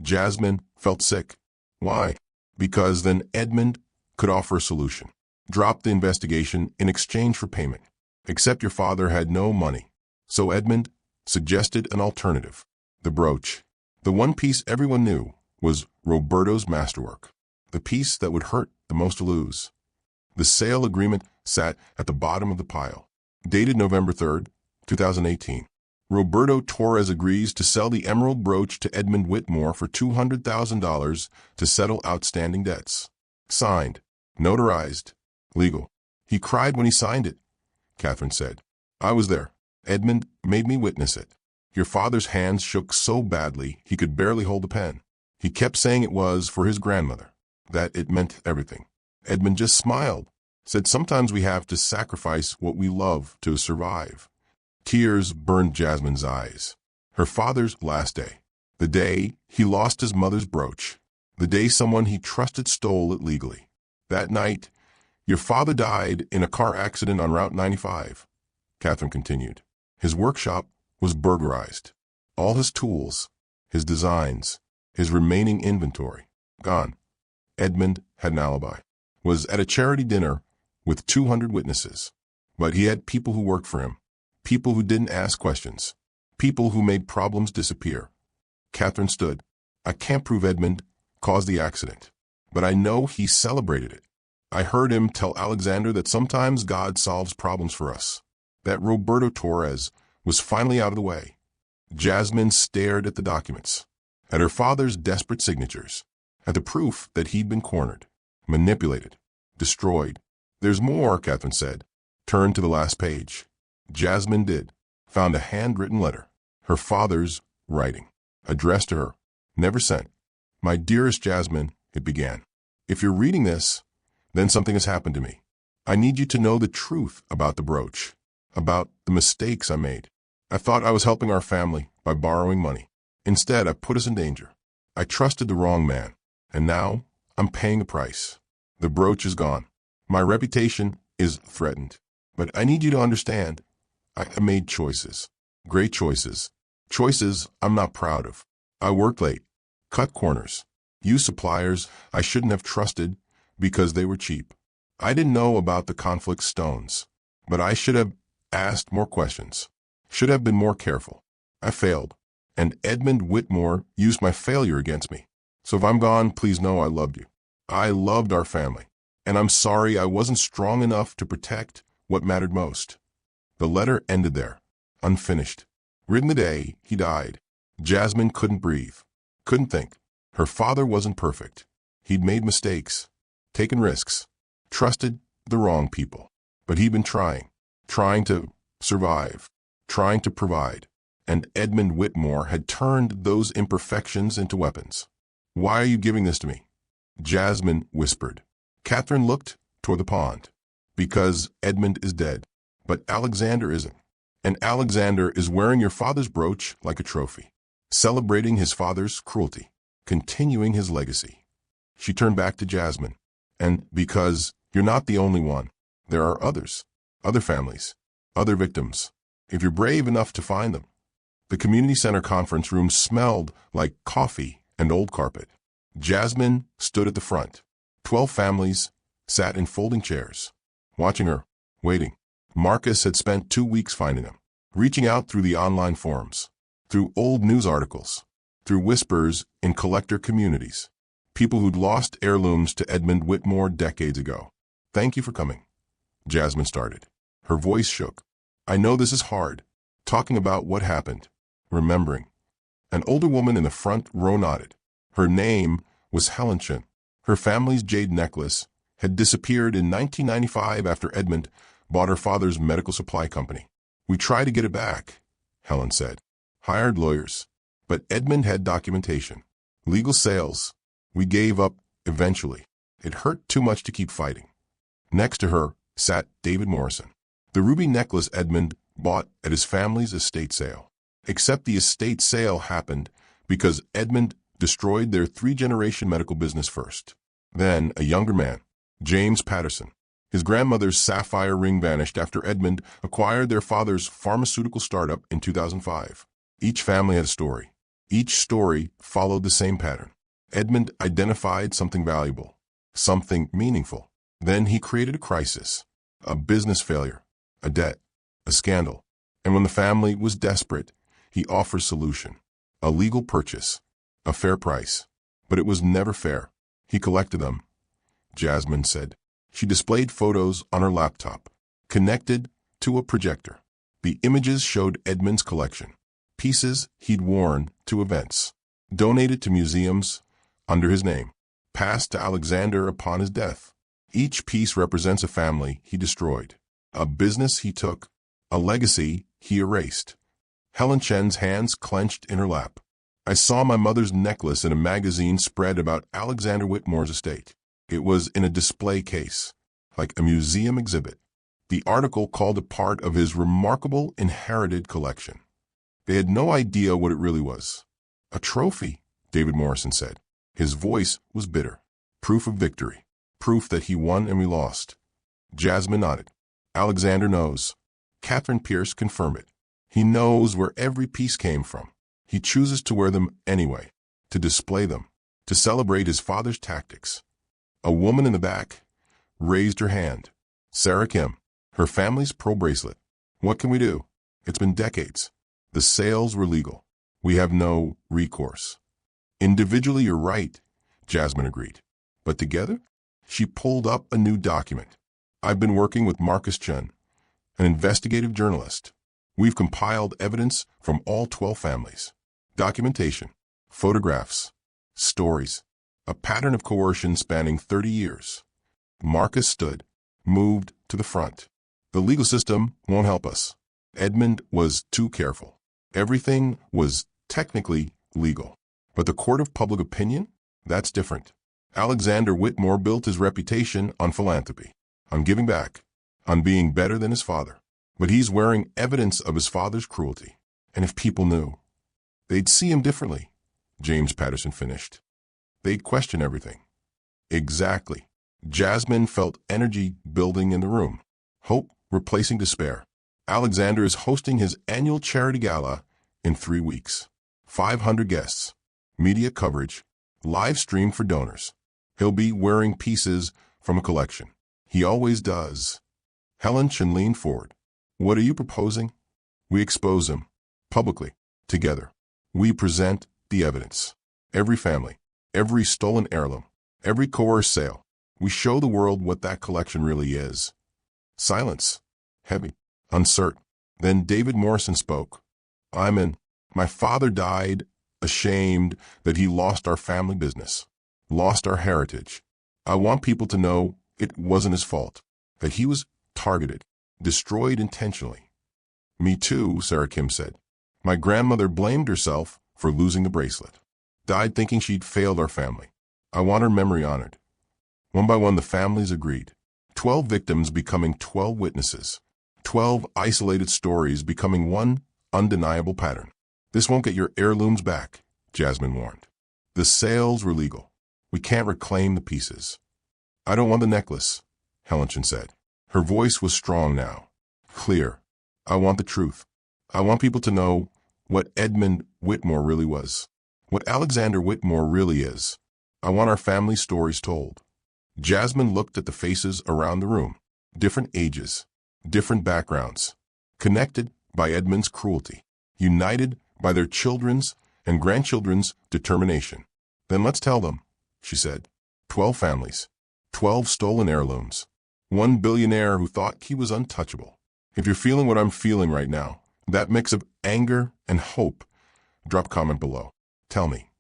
Jasmine felt sick. Why? Because then Edmund could offer a solution. Drop the investigation in exchange for payment. Except your father had no money. So Edmund suggested an alternative. The brooch. The one piece everyone knew was Roberto's masterwork. The piece that would hurt the most to lose. The sale agreement sat at the bottom of the pile. Dated November 3rd, 2018. Roberto Torres agrees to sell the emerald brooch to Edmund Whitmore for $200,000 to settle outstanding debts. Signed. Notarized. Legal. He cried when he signed it, Catherine said. I was there. Edmund made me witness it. Your father's hands shook so badly he could barely hold a pen. He kept saying it was for his grandmother, that it meant everything. Edmund just smiled, said sometimes we have to sacrifice what we love to survive. Tears burned Jasmine's eyes. Her father's last day. The day he lost his mother's brooch. The day someone he trusted stole it legally. That night, your father died in a car accident on Route 95, Catherine continued. His workshop was burglarized. All his tools, his designs, his remaining inventory, gone. Edmund had an alibi. Was at a charity dinner with 200 witnesses. But he had people who worked for him. People who didn't ask questions. People who made problems disappear. Catherine stood. I can't prove Edmund caused the accident, but I know he celebrated it. I heard him tell Alexander that sometimes God solves problems for us. That Roberto Torres was finally out of the way. Jasmine stared at the documents, at her father's desperate signatures, at the proof that he'd been cornered, manipulated, destroyed. There's more, Catherine said. Turn to the last page. Jasmine did. Found a handwritten letter. Her father's writing. Addressed to her. Never sent. My dearest Jasmine, it began. If you're reading this, then something has happened to me. I need you to know the truth about the brooch, about the mistakes I made. I thought I was helping our family by borrowing money. Instead, I put us in danger. I trusted the wrong man, and now I'm paying the price. The brooch is gone. My reputation is threatened. But I need you to understand, I made choices. Great choices. Choices I'm not proud of. I worked late, cut corners, used suppliers I shouldn't have trusted because they were cheap. I didn't know about the conflict stones, but I should have asked more questions, should have been more careful. I failed, and Edmund Whitmore used my failure against me. So if I'm gone, please know I loved you. I loved our family, and I'm sorry I wasn't strong enough to protect what mattered most. The letter ended there, unfinished. Written the day he died. Jasmine couldn't breathe, couldn't think. Her father wasn't perfect. He'd made mistakes, taken risks, trusted the wrong people. But he'd been trying to survive, trying to provide. And Edmund Whitmore had turned those imperfections into weapons. "Why are you giving this to me?" Jasmine whispered. Catherine looked toward the pond. "Because Edmund is dead, but Alexander isn't. And Alexander is wearing your father's brooch like a trophy, celebrating his father's cruelty, continuing his legacy." She turned back to Jasmine. "And because you're not the only one. There are others, other families, other victims, if you're brave enough to find them." The community center conference room smelled like coffee and old carpet. Jasmine stood at the front. 12 families sat in folding chairs, watching her, waiting. Marcus had spent 2 weeks finding them, reaching out through the online forums, through old news articles, through whispers in collector communities, people who'd lost heirlooms to Edmund Whitmore decades ago. "Thank you for coming," Jasmine started. Her voice shook. "I know this is hard, talking about what happened, remembering." An older woman in the front row nodded. Her name was Helen Chen. Her family's jade necklace had disappeared in 1995 after Edmund bought her father's medical supply company. "We tried to get it back," Helen said. "Hired lawyers. But Edmund had documentation. Legal sales. We gave up eventually. It hurt too much to keep fighting." Next to her sat David Morrison, the ruby necklace Edmund bought at his family's estate sale. Except the estate sale happened because Edmund destroyed their 3-generation medical business first. Then a younger man, James Patterson. His grandmother's sapphire ring vanished after Edmund acquired their father's pharmaceutical startup in 2005. Each family had a story. Each story followed the same pattern. Edmund identified something valuable, something meaningful. Then he created a crisis, a business failure, a debt, a scandal. And when the family was desperate, he offered a solution, a legal purchase, a fair price. But it was never fair. He collected them, Jasmine said. She displayed photos on her laptop, connected to a projector. The images showed Edmund's collection, pieces he'd worn to events, donated to museums under his name, passed to Alexander upon his death. Each piece represents a family he destroyed, a business he took, a legacy he erased. Helen Chen's hands clenched in her lap. "I saw my mother's necklace in a magazine spread about Alexander Whitmore's estate. It was in a display case, like a museum exhibit. The article called it part of his remarkable inherited collection. They had no idea what it really was. A trophy, David Morrison said. His voice was bitter. Proof of victory. Proof that he won and we lost." Jasmine nodded. "Alexander knows." Catherine Pierce confirmed it. "He knows where every piece came from. He chooses to wear them anyway, to display them, to celebrate his father's tactics." A woman in the back raised her hand. Sarah Kim, her family's pearl bracelet. "What can we do? It's been decades. The sales were legal. We have no recourse." "Individually, you're right," Jasmine agreed. "But together?" She pulled up a new document. "I've been working with Marcus Chen, an investigative journalist. We've compiled evidence from all 12 families. Documentation, photographs, stories, a pattern of coercion spanning 30 years. Marcus stood, moved to the front. "The legal system won't help us. Edmund was too careful. Everything was technically legal. But the court of public opinion? That's different. Alexander Whitmore built his reputation on philanthropy, on giving back, on being better than his father. But he's wearing evidence of his father's cruelty. And if people knew, they'd see him differently," James Patterson finished. "They'd question everything." Exactly. Jasmine felt energy building in the room. Hope replacing despair. Alexander is hosting his annual charity gala in 3 weeks. 500 guests, media coverage, live stream for donors. He'll be wearing pieces from a collection. He always does. Helen Chen leaned forward. "What are you proposing?" "We expose him, publicly, together. We present the evidence. Every family, every stolen heirloom, every coerced sale. We show the world what that collection really is." Silence. Heavy. Uncertain. Then David Morrison spoke. "I'm in. My father died ashamed that he lost our family business, lost our heritage. I want people to know it wasn't his fault, that he was targeted, destroyed intentionally." "Me too," Sarah Kim said. My grandmother blamed herself for losing the bracelet. Died thinking she'd failed our family. I want her memory honored. One by one, the families agreed. 12 victims becoming 12 witnesses. 12 isolated stories becoming one undeniable pattern. This won't get your heirlooms back, Jasmine warned. The sales were legal. We can't reclaim the pieces. I don't want the necklace, Helen said. Her voice was strong now. Clear. I want the truth. I want people to know what Edmund Whitmore really was. What Alexander Whitmore really is. I want our family stories told. Jasmine looked at the faces around the room. Different ages. Different backgrounds. Connected by Edmund's cruelty. United by their children's and grandchildren's determination. Then let's tell them, she said. 12 families. 12 stolen heirlooms. One billionaire who thought he was untouchable. If you're feeling what I'm feeling right now, that mix of anger and hope, drop comment below. Tell me,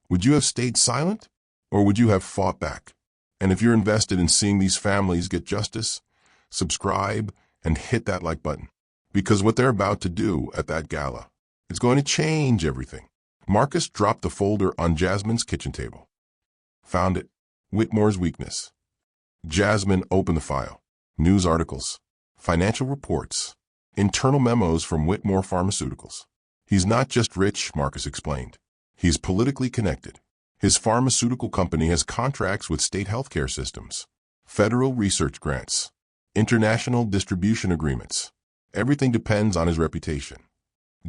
would you have stayed silent or would you have fought back? And if you're invested in seeing these families get justice, subscribe and hit that like button. Because what they're about to do at that gala is going to change everything. Marcus dropped the folder on Jasmine's kitchen table. Found it. Whitmore's weakness. Jasmine opened the file. News articles. Financial reports. Internal memos from Whitmore Pharmaceuticals. He's not just rich, Marcus explained. He's politically connected. His pharmaceutical company has contracts with state healthcare systems, federal research grants, international distribution agreements. Everything depends on his reputation.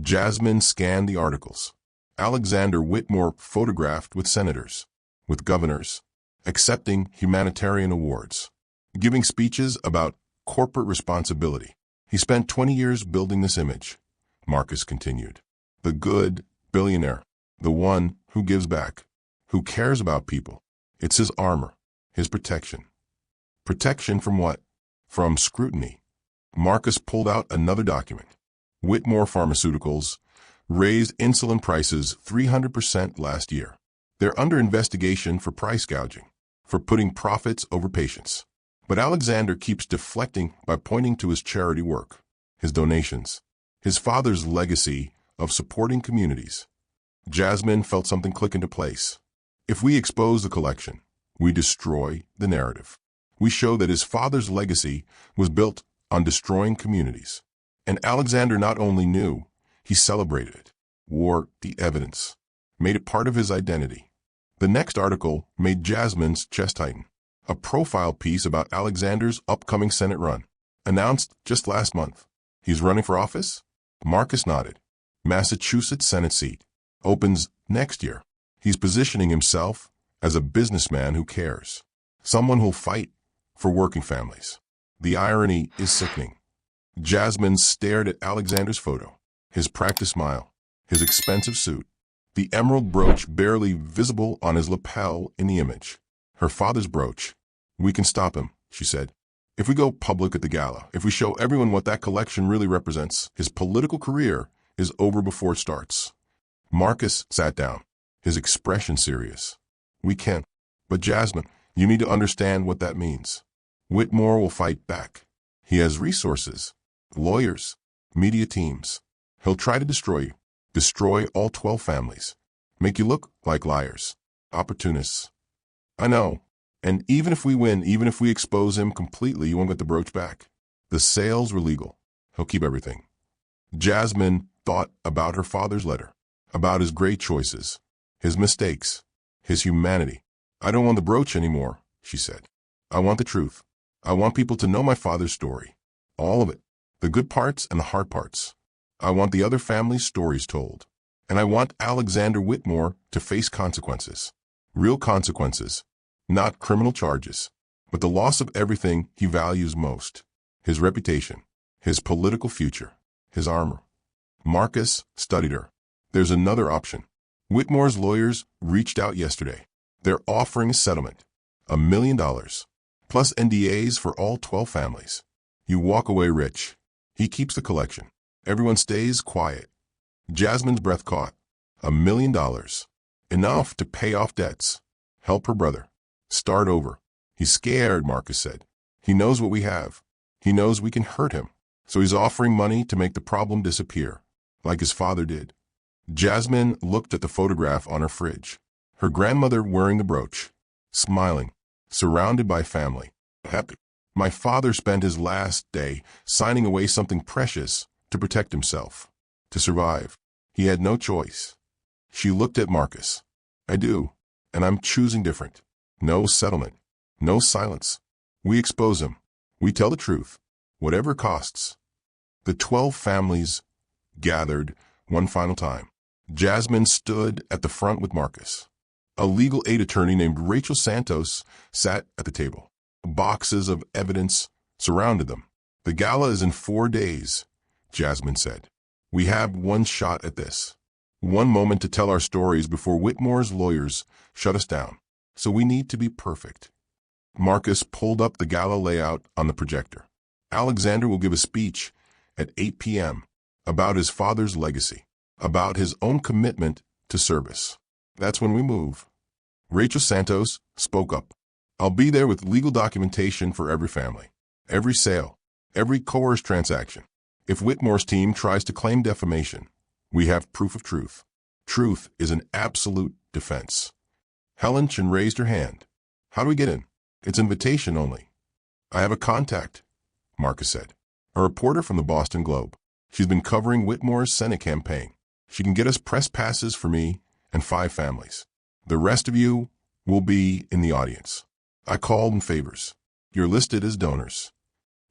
Jasmine scanned the articles. Alexander Whitmore photographed with senators, with governors, accepting humanitarian awards, giving speeches about corporate responsibility. He spent 20 years building this image, Marcus continued. The good billionaire, the one who gives back, who cares about people. It's his armor, his protection. Protection from what? From scrutiny. Marcus pulled out another document. Whitmore Pharmaceuticals raised insulin prices 300% last year. They're under investigation for price gouging, for putting profits over patients. But Alexander keeps deflecting by pointing to his charity work, his donations, his father's legacy of supporting communities. Jasmine felt something click into place. If we expose the collection, we destroy the narrative. We show that his father's legacy was built on destroying communities. And Alexander not only knew, he celebrated it, wore the evidence, made it part of his identity. The next article made Jasmine's chest tighten. A profile piece about Alexander's upcoming Senate run, announced just last month. He's running for office? Marcus nodded. Massachusetts Senate seat. Opens next year. He's positioning himself as a businessman who cares. Someone who'll fight for working families. The irony is sickening. Jasmine stared at Alexander's photo. His practice smile. His expensive suit. The emerald brooch barely visible on his lapel in the image. Her father's brooch. We can stop him, she said. If we go public at the gala, if we show everyone what that collection really represents, his political career is over before it starts. Marcus sat down, his expression serious. We can. But Jasmine, you need to understand what that means. Whitmore will fight back. He has resources, lawyers, media teams. He'll try to destroy you. Destroy all 12 families. Make you look like liars, opportunists. I know. And even if we win, even if we expose him completely, you won't get the brooch back. The sales were legal. He'll keep everything. Jasmine thought about her father's letter, about his great choices, his mistakes, his humanity. I don't want the brooch anymore, she said. I want the truth. I want people to know my father's story. All of it. The good parts and the hard parts. I want the other family's stories told. And I want Alexander Whitmore to face consequences. Real consequences. Not criminal charges, but the loss of everything he values most. His reputation, his political future, his armor. Marcus studied her. There's another option. Whitmore's lawyers reached out yesterday. They're offering a settlement. $1 million. Plus NDAs for all 12 families. You walk away rich. He keeps the collection. Everyone stays quiet. Jasmine's breath caught. $1 million. Enough to pay off debts. Help her brother. Start over. He's scared, Marcus said. He knows what we have. He knows we can hurt him. So he's offering money to make the problem disappear. like his father did. Jasmine looked at the photograph on her fridge. Her grandmother wearing the brooch, smiling, surrounded by family. Happy. My father spent his last day signing away something precious to protect himself, to survive. He had no choice. She looked at Marcus. I do, and I'm choosing different. No settlement, no silence. We expose him. We tell the truth, whatever costs. The 12 families gathered one final time. Jasmine stood at the front with Marcus. A legal aid attorney named Rachel Santos sat at the table. Boxes of evidence surrounded them. The gala is in 4 days, Jasmine said. We have one shot at this. One moment to tell our stories before Whitmore's lawyers shut us down. So we need to be perfect. Marcus pulled up the gala layout on the projector. Alexander will give a speech at 8 p.m. about his father's legacy, about his own commitment to service. That's when we move. Rachel Santos spoke up. I'll be there with legal documentation for every family, every sale, every coerced transaction. If Whitmore's team tries to claim defamation, we have proof of truth. Truth is an absolute defense. Helen Chen raised her hand. How do we get in? It's invitation only. I have a contact, Marcus said. A reporter from the Boston Globe. She's been covering Whitmore's Senate campaign. She can get us press passes for me and 5 families. The rest of you will be in the audience. I called in favors. You're listed as donors.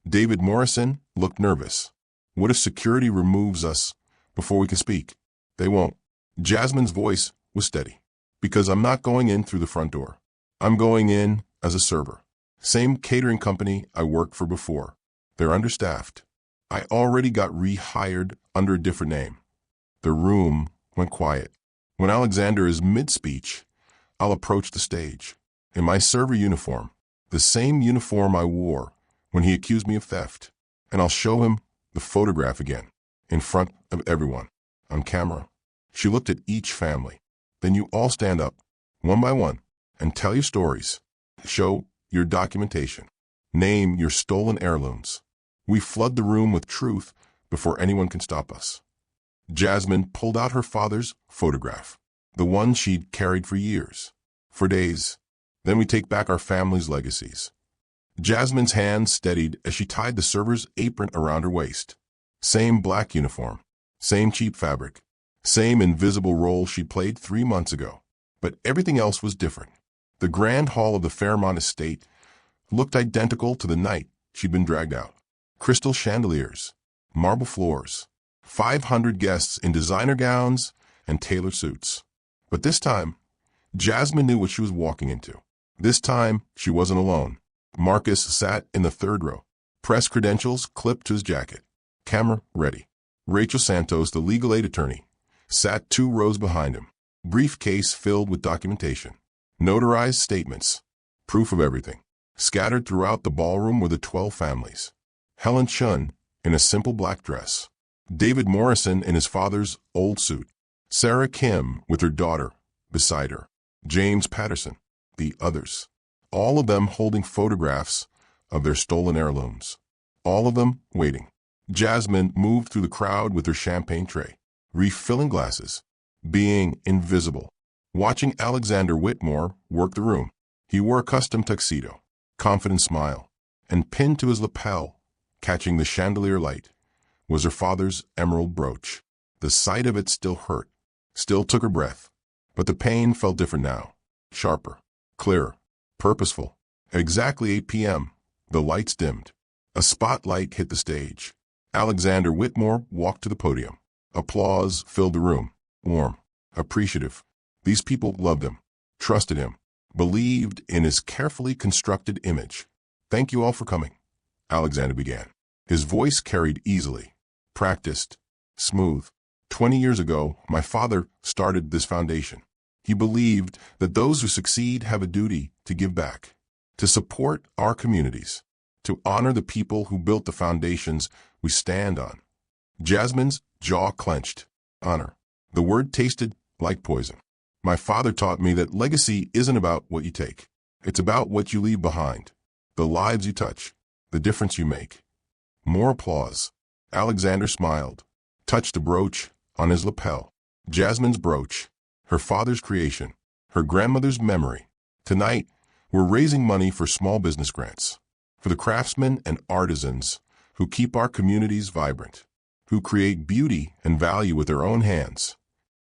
David Morrison looked nervous. What if security removes us before we can speak? They won't. Jasmine's voice was steady. Because I'm not going in through the front door. I'm going in as a server. Same catering company I worked for before. They're understaffed. I already got rehired under a different name. The room went quiet. When Alexander is mid-speech, I'll approach the stage. In my server uniform, the same uniform I wore when he accused me of theft. And I'll show him the photograph again, in front of everyone, on camera. She looked at each family. Then you all stand up, one by one, and tell your stories. Show your documentation. Name your stolen heirlooms. We flood the room with truth before anyone can stop us. Jasmine pulled out her father's photograph, the one she'd carried for years, for days. Then we take back our family's legacies. Jasmine's hand steadied as she tied the server's apron around her waist. Same black uniform, same cheap fabric, same invisible role she played 3 months ago. But everything else was different. The grand hall of the Fairmont estate looked identical to the night she'd been dragged out. Crystal chandeliers, marble floors, 500 guests in designer gowns and tailored suits. But this time, Jasmine knew what she was walking into. This time, she wasn't alone. Marcus sat in the 3rd row, press credentials clipped to his jacket, camera ready. Rachel Santos, the legal aid attorney, sat 2 rows behind him, briefcase filled with documentation, notarized statements, proof of everything. Scattered throughout the ballroom were the 12 families. Helen Chun in a simple black dress, David Morrison in his father's old suit, Sarah Kim with her daughter beside her, James Patterson, the others, all of them holding photographs of their stolen heirlooms, all of them waiting. Jasmine moved through the crowd with her champagne tray, refilling glasses, being invisible, watching Alexander Whitmore work the room. He wore a custom tuxedo, confident smile, and pinned to his lapel, catching the chandelier light, was her father's emerald brooch. The sight of it still hurt, still took her breath, but the pain felt different now, sharper, clearer, purposeful. At exactly 8 p.m., the lights dimmed. A spotlight hit the stage. Alexander Whitmore walked to the podium. Applause filled the room, warm, appreciative. These people loved him, trusted him, believed in his carefully constructed image. Thank you all for coming, Alexander began. His voice carried easily, practiced, smooth. 20 years ago, my father started this foundation. He believed that those who succeed have a duty to give back, to support our communities, to honor the people who built the foundations we stand on. Jasmine's jaw clenched. Honor. The word tasted like poison. My father taught me that legacy isn't about what you take. It's about what you leave behind, the lives you touch, the difference you make. More applause. Alexander smiled, touched the brooch On his lapel, Jasmine's brooch, her father's creation, her grandmother's memory. Tonight, we're raising money for small business grants, for the craftsmen and artisans who keep our communities vibrant, who create beauty and value with their own hands.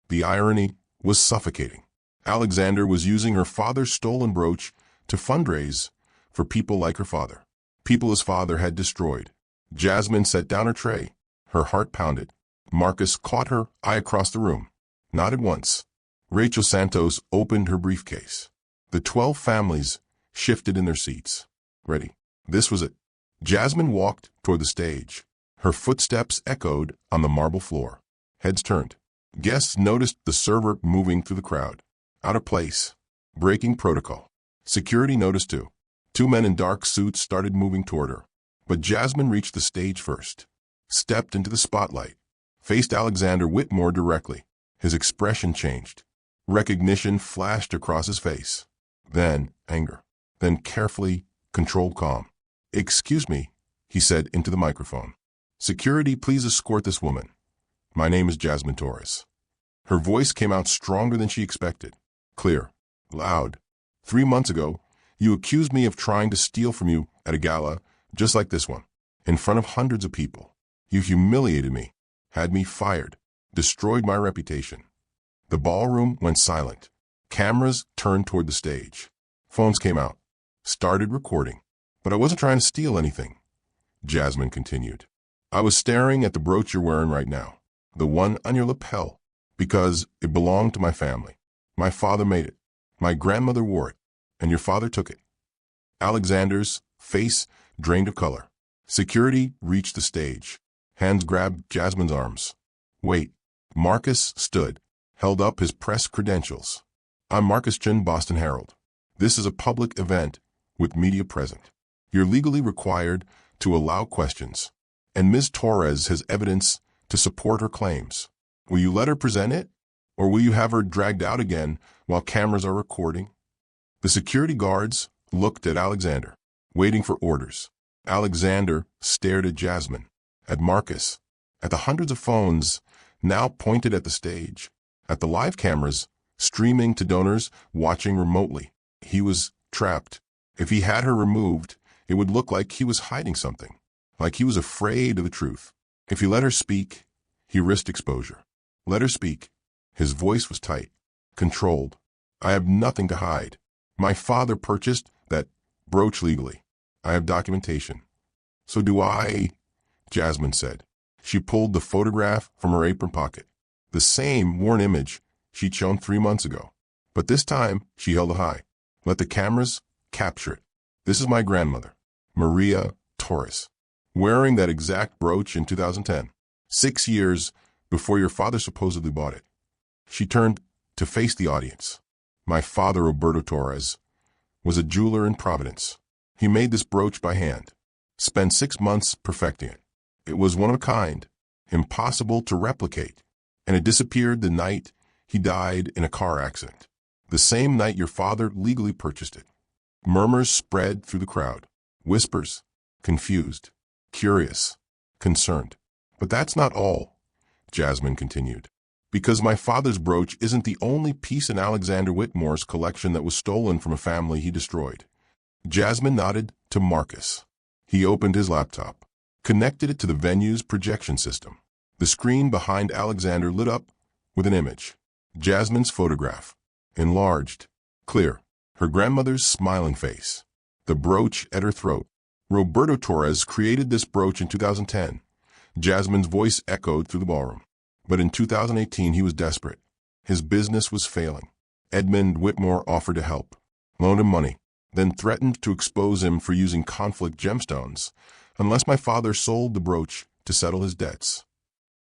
The irony was suffocating. Alexander was using her father's stolen brooch to fundraise for people like her father, people his father had destroyed. Jasmine set down her tray. Her heart pounded. Marcus caught her eye across the room, nodded once. Rachel Santos opened her briefcase. The 12 families shifted in their seats. Ready. This was it. Jasmine walked toward the stage. Her footsteps echoed on the marble floor. Heads turned. Guests noticed the server moving through the crowd. Out of place. Breaking protocol. Security noticed too. 2 men in dark suits started moving toward her. But Jasmine reached the stage first. Stepped into the spotlight. Faced Alexander Whitmore directly. His expression changed. Recognition flashed across his face. Then anger. Then carefully controlled calm. "Excuse me," he said into the microphone. "Security, please escort this woman. My name is Jasmine Torres." Her voice came out stronger than she expected. Clear. Loud. "3 months ago, you accused me of trying to steal from you at a gala just like this one, in front of hundreds of people. You humiliated me, had me fired, destroyed my reputation." The ballroom went silent. Cameras turned toward the stage. Phones came out. Started recording. "But I wasn't trying to steal anything," Jasmine continued. "I was staring at the brooch you're wearing right now, the one on your lapel, because it belonged to my family. My father made it. My grandmother wore it, and your father took it." Alexander's face drained of color. Security reached the stage. Hands grabbed Jasmine's arms. "Wait." Marcus stood, held up his press credentials. "I'm Marcus Chin, Boston Herald. This is a public event with media present. You're legally required to allow questions, and Ms. Torres has evidence to support her claims. Will you let her present it, or will you have her dragged out again while cameras are recording?" The security guards looked at Alexander, waiting for orders. Alexander stared at Jasmine, at Marcus, at the hundreds of phones now pointed at the stage, at the live cameras streaming to donors watching remotely. He was trapped. If he had her removed, it would look like he was hiding something, like he was afraid of the truth. If he let her speak, he risked exposure. Let her speak. His voice was tight, controlled. "I have nothing to hide. My father purchased that brooch legally. I have documentation." "So do I," Jasmine said. She pulled the photograph from her apron pocket. The same worn image she'd shown 3 months ago. But this time, she held it high. "Let the cameras capture it. This is my grandmother, Maria Torres, wearing that exact brooch in 2010, 6 years before your father supposedly bought it." She turned to face the audience. "My father, Roberto Torres, was a jeweler in Providence. He made this brooch by hand, spent 6 months perfecting it. It was one of a kind, impossible to replicate, and it disappeared the night he died in a car accident, the same night your father legally purchased it." Murmurs spread through the crowd. Whispers, confused, curious, concerned. "But that's not all," Jasmine continued. "Because my father's brooch isn't the only piece in Alexander Whitmore's collection that was stolen from a family he destroyed." Jasmine nodded to Marcus. He opened his laptop, connected it to the venue's projection system. The screen behind Alexander lit up with an image. Jasmine's photograph, enlarged, clear, her grandmother's smiling face, the brooch at her throat. "Roberto Torres created this brooch in 2010. Jasmine's voice echoed through the ballroom. "But in 2018, he was desperate. His business was failing. Edmund Whitmore offered to help, loaned him money, then threatened to expose him for using conflict gemstones unless my father sold the brooch to settle his debts."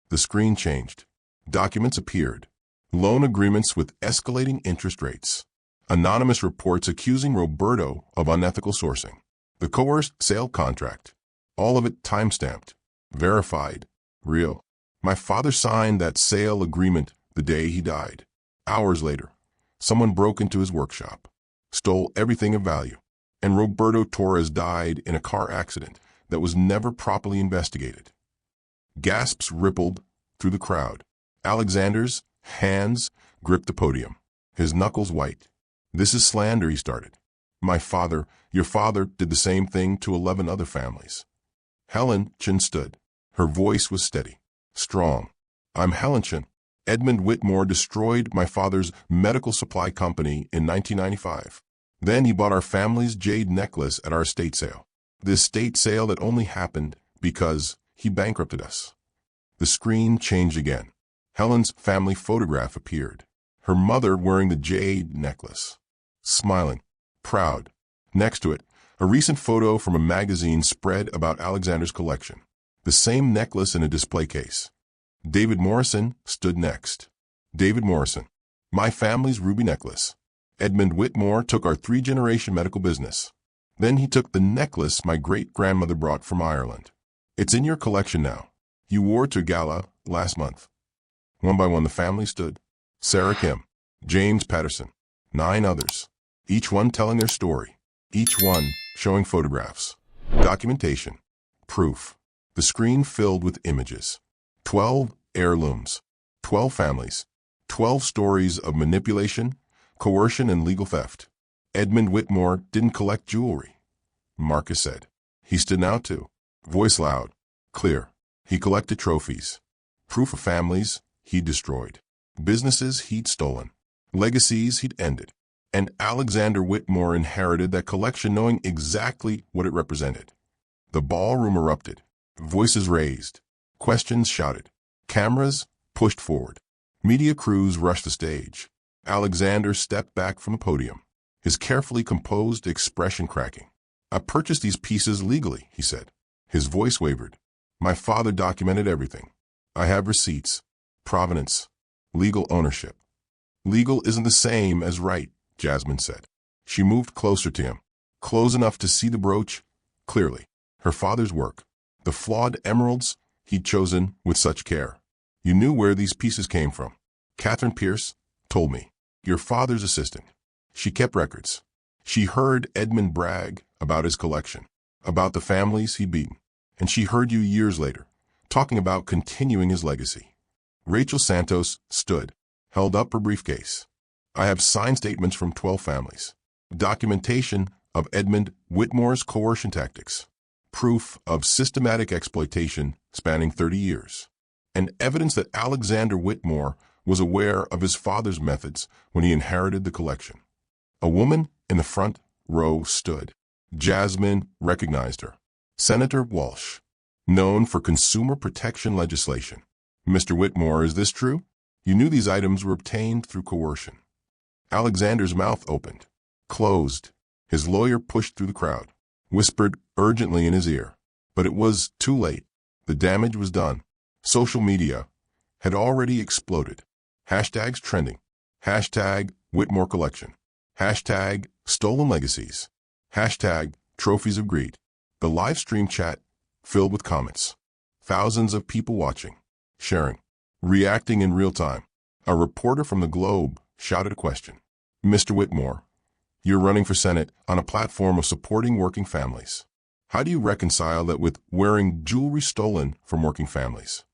The screen changed. Documents appeared. Loan agreements with escalating interest rates. Anonymous reports accusing Roberto of unethical sourcing. The coerced sale contract. All of it time-stamped, verified, real. My father signed that sale agreement the day he died. Hours later, someone broke into his workshop, stole everything of value, and Roberto Torres died in a car accident that was never properly investigated. Gasps rippled through the crowd. Alexander's hands gripped the podium, his knuckles white. "This is slander," he started. Your father did the same thing to 11 other families." Helen Chin stood. Her voice was steady, strong. "I'm Helen Chin. Edmund Whitmore destroyed my father's medical supply company in 1995. Then he bought our family's jade necklace at our estate sale. This estate sale that only happened because he bankrupted us." The screen changed again. Helen's family photograph appeared. Her mother wearing the jade necklace, smiling, proud. Next to it, a recent photo from a magazine spread about Alexander's collection. The same necklace in a display case. David Morrison stood next. "David Morrison, my family's ruby necklace. Edmund Whitmore took our 3-generation medical business. Then he took the necklace my great-grandmother brought from Ireland. It's in your collection now. You wore it to Gala last month." One by one the family stood. Sarah Kim, James Patterson, 9 others, each one telling their story, each one showing photographs, documentation, proof. The screen filled with images. 12 heirlooms, 12 families, 12 stories of manipulation, coercion, and legal theft. Edmund Whitmore didn't collect jewelry, Marcus said. He stood out too, voice loud, clear. He collected trophies, proof of families he'd destroyed, businesses he'd stolen, legacies he'd ended. And Alexander Whitmore inherited that collection knowing exactly what it represented. The ballroom erupted, voices raised, questions shouted, cameras pushed forward. Media crews rushed the stage. Alexander stepped back from the podium, his carefully composed expression cracking. "I purchased these pieces legally," he said. His voice wavered. "My father documented everything. I have receipts, provenance, legal ownership." "Legal isn't the same as right," Jasmine said. She moved closer to him, close enough to see the brooch clearly. Her father's work, the flawed emeralds he'd chosen with such care. "You knew where these pieces came from. Catherine Pierce told me, your father's assistant. She kept records. She heard Edmund brag about his collection, about the families he'd beaten. And she heard you years later, talking about continuing his legacy." Rachel Santos stood, held up her briefcase. "I have signed statements from 12 families, documentation of Edmund Whitmore's coercion tactics, proof of systematic exploitation spanning 30 years, and evidence that Alexander Whitmore was aware of his father's methods when he inherited the collection." A woman in the front row stood. Jasmine recognized her. Senator Walsh, known for consumer protection legislation. "Mr. Whitmore, is this true? You knew these items were obtained through coercion." Alexander's mouth opened, closed. His lawyer pushed through the crowd, whispered urgently in his ear. But it was too late. The damage was done. Social media had already exploded. Hashtags trending. Hashtag Whitmore collection. Hashtag stolen legacies. Hashtag trophies of greed. The live stream chat filled with comments. Thousands of people watching, sharing, reacting in real time. A reporter from the Globe shouted a question. "Mr. Whitmore, you're running for Senate on a platform of supporting working families. How do you reconcile that with wearing jewelry stolen from working families?"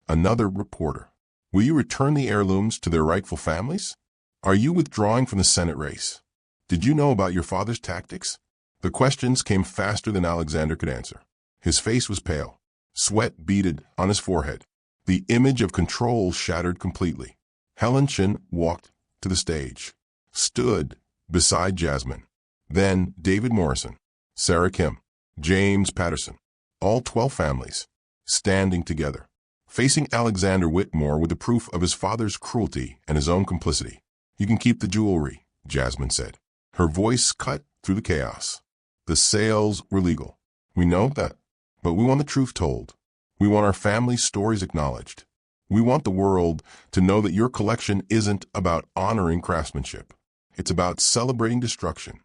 Another reporter. "Will you return the heirlooms to their rightful families? Are you withdrawing from the Senate race? Did you know about your father's tactics?" The questions came faster than Alexander could answer. His face was pale. Sweat beaded on his forehead. The image of control shattered completely. Helen Chin walked to the stage, stood beside Jasmine. Then David Morrison, Sarah Kim, James Patterson, all 12 families, standing together, facing Alexander Whitmore with the proof of his father's cruelty and his own complicity. "You can keep the jewelry," Jasmine said. Her voice cut through the chaos. "The sales were legal. We know that. But we want the truth told. We want our family's stories acknowledged. We want the world to know that your collection isn't about honoring craftsmanship. It's about celebrating destruction."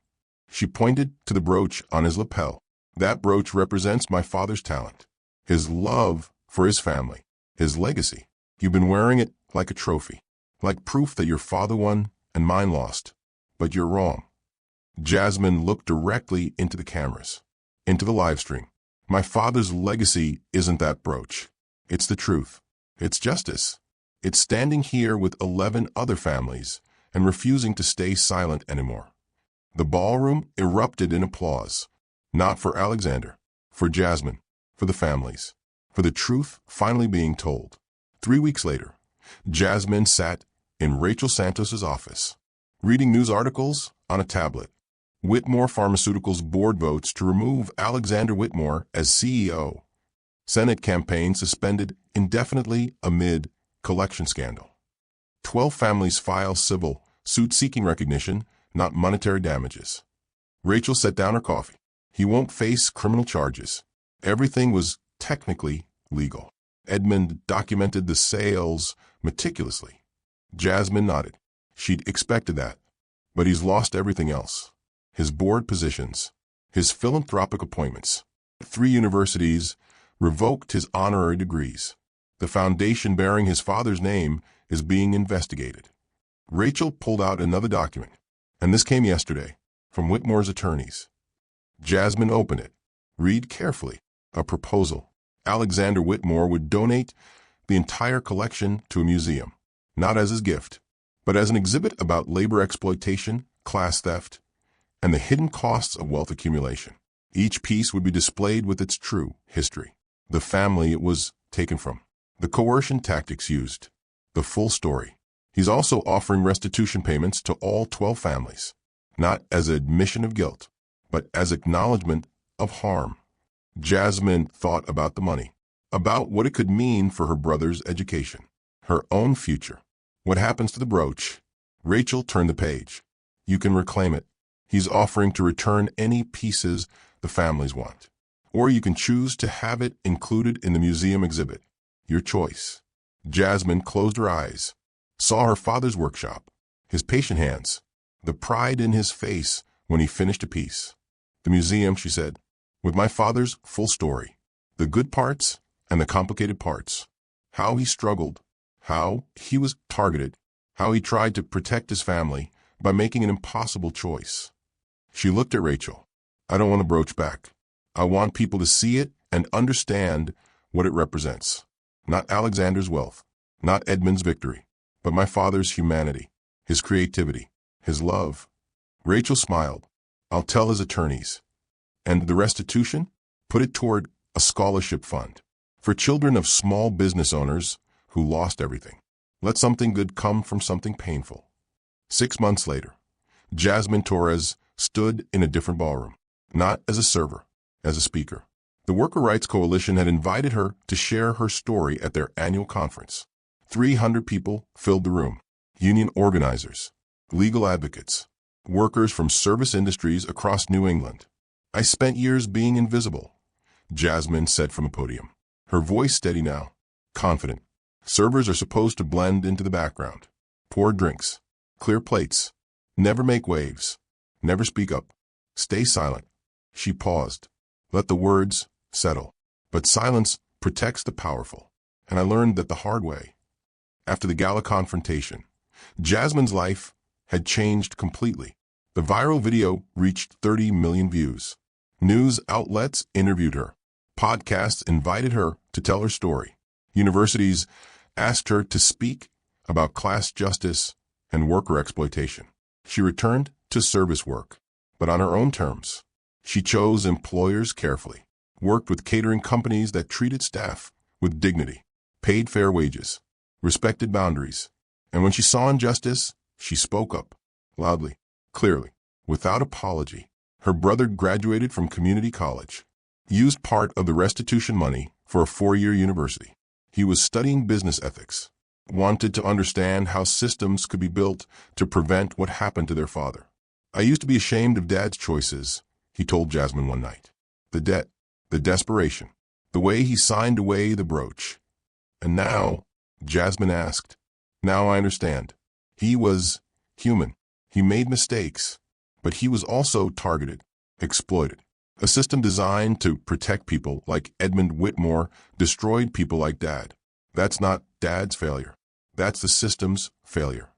She pointed to the brooch on his lapel. "That brooch represents my father's talent, his love for his family, his legacy. You've been wearing it like a trophy, like proof that your father won and mine lost. But you're wrong." Jasmine looked directly into the cameras, into the live stream. "My father's legacy isn't that brooch. It's the truth. It's justice. It's standing here with 11 other families and refusing to stay silent anymore. The ballroom erupted in applause, not for Alexander, for Jasmine, for the families, for the truth finally being told. 3 weeks later, Jasmine sat in Rachel Santos's office, reading news articles on a tablet. Whitmore Pharmaceuticals board votes to remove Alexander Whitmore as CEO. Senate campaign suspended indefinitely amid collection scandal. 12 families file civil suit seeking recognition, not monetary damages. Rachel set down her coffee. He won't face criminal charges. Everything was technically legal. Edmund documented the sales meticulously. Jasmine nodded. She'd expected that. But he's lost everything else. His board positions, his philanthropic appointments. 3 universities revoked his honorary degrees. The foundation bearing his father's name is being investigated. Rachel pulled out another document, and this came yesterday, from Whitmore's attorneys. Jasmine opened it. Read carefully. A proposal. Alexander Whitmore would donate the entire collection to a museum, not as his gift, but as an exhibit about labor exploitation, class theft, and the hidden costs of wealth accumulation. Each piece would be displayed with its true history, the family it was taken from, the coercion tactics used, the full story. He's also offering restitution payments to all 12 families, not as admission of guilt, but as acknowledgement of harm. Jasmine thought about the money, about what it could mean for her brother's education, her own future. What happens to the brooch? Rachel turned the page. You can reclaim it. He's offering to return any pieces the families want. Or you can choose to have it included in the museum exhibit. Your choice. Jasmine closed her eyes, saw her father's workshop, his patient hands, the pride in his face when he finished a piece. The museum, she said, with my father's full story, the good parts and the complicated parts, how he struggled, how he was targeted, how he tried to protect his family by making an impossible choice. She looked at Rachel. I don't want to broach back. I want people to see it and understand what it represents. Not Alexander's wealth, not Edmund's victory, but my father's humanity, his creativity, his love. Rachel smiled. I'll tell his attorneys. And the restitution? Put it toward a scholarship fund for children of small business owners who lost everything. Let something good come from something painful. 6 months later, Jasmine Torres stood in a different ballroom, not as a server, as a speaker. The Worker Rights Coalition had invited her to share her story at their annual conference. 300 people filled the room. Union organizers, legal advocates, workers from service industries across New England. I spent years being invisible, Jasmine said from a podium. Her voice steady now, confident. Servers are supposed to blend into the background. Pour drinks, clear plates, never make waves, never speak up, stay silent. She paused. Let the words settle. But silence protects the powerful. And I learned that the hard way. After the Gala confrontation, Jasmine's life had changed completely. The viral video reached 30 million views. News outlets interviewed her. Podcasts invited her to tell her story. Universities asked her to speak about class justice and worker exploitation. She returned to service work, but on her own terms. She chose employers carefully, worked with catering companies that treated staff with dignity, paid fair wages, respected boundaries, and when she saw injustice, she spoke up, loudly, clearly, without apology. Her brother graduated from community college, used part of the restitution money for a 4-year university. He was studying business ethics, wanted to understand how systems could be built to prevent what happened to their father. I used to be ashamed of Dad's choices, he told Jasmine one night. The debt, the desperation, the way he signed away the brooch. And now, Jasmine asked, now I understand. He was human. He made mistakes, but he was also targeted, exploited. A system designed to protect people like Edmund Whitmore destroyed people like Dad. That's not Dad's failure. That's the system's failure.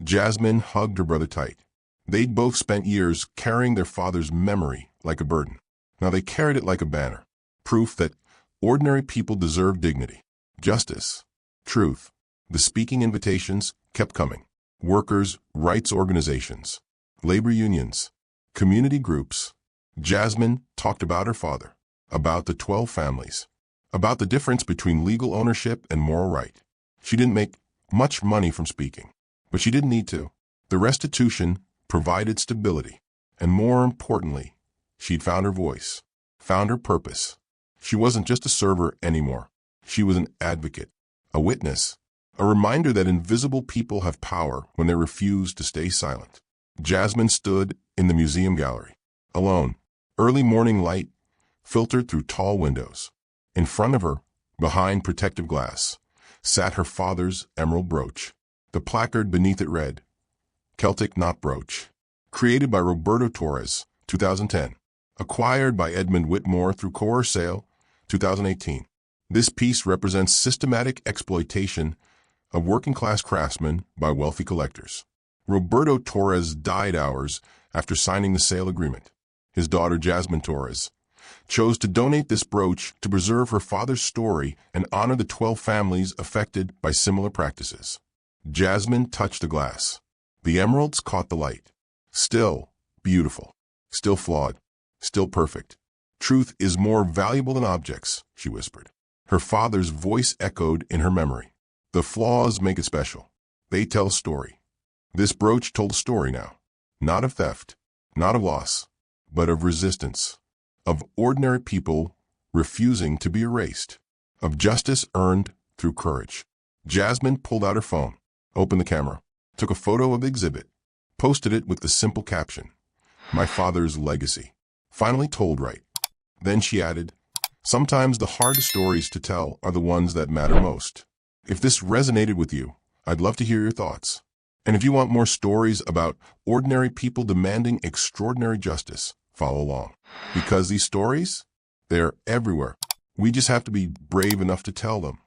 Jasmine hugged her brother tight. They'd both spent years carrying their father's memory like a burden. Now they carried it like a banner, proof that ordinary people deserve dignity, justice, truth. The speaking invitations kept coming. Workers' rights organizations, labor unions, community groups. Jasmine talked about her father, about the 12 families, about the difference between legal ownership and moral right. She didn't make much money from speaking, but she didn't need to. The restitution provided stability, and more importantly, she'd found her voice, found her purpose. She wasn't just a server anymore. She was an advocate, a witness, a reminder that invisible people have power when they refuse to stay silent. Jasmine stood in the museum gallery, alone. Early morning light filtered through tall windows. In front of her, behind protective glass, sat her father's emerald brooch. The placard beneath it read, "Celtic Knot Brooch." Created by Roberto Torres, 2010. Acquired by Edmund Whitmore through Coor Sale, 2018. This piece represents systematic exploitation of working-class craftsmen by wealthy collectors. Roberto Torres died hours after signing the sale agreement. His daughter, Jasmine Torres, chose to donate this brooch to preserve her father's story and honor the 12 families affected by similar practices. Jasmine touched the glass. The emeralds caught the light. Still beautiful, still flawed, still perfect. "Truth is more valuable than objects," she whispered. Her father's voice echoed in her memory. "The flaws make it special. They tell a story." This brooch told a story now. Not of theft, not of loss, but of resistance. Of ordinary people refusing to be erased. Of justice earned through courage. Jasmine pulled out her phone, opened the camera, took a photo of the exhibit, posted it with the simple caption, "My father's legacy. Finally told right." Then she added, "Sometimes the hardest stories to tell are the ones that matter most." If this resonated with you, I'd love to hear your thoughts. And if you want more stories about ordinary people demanding extraordinary justice, follow along. Because these stories, they're everywhere. We just have to be brave enough to tell them.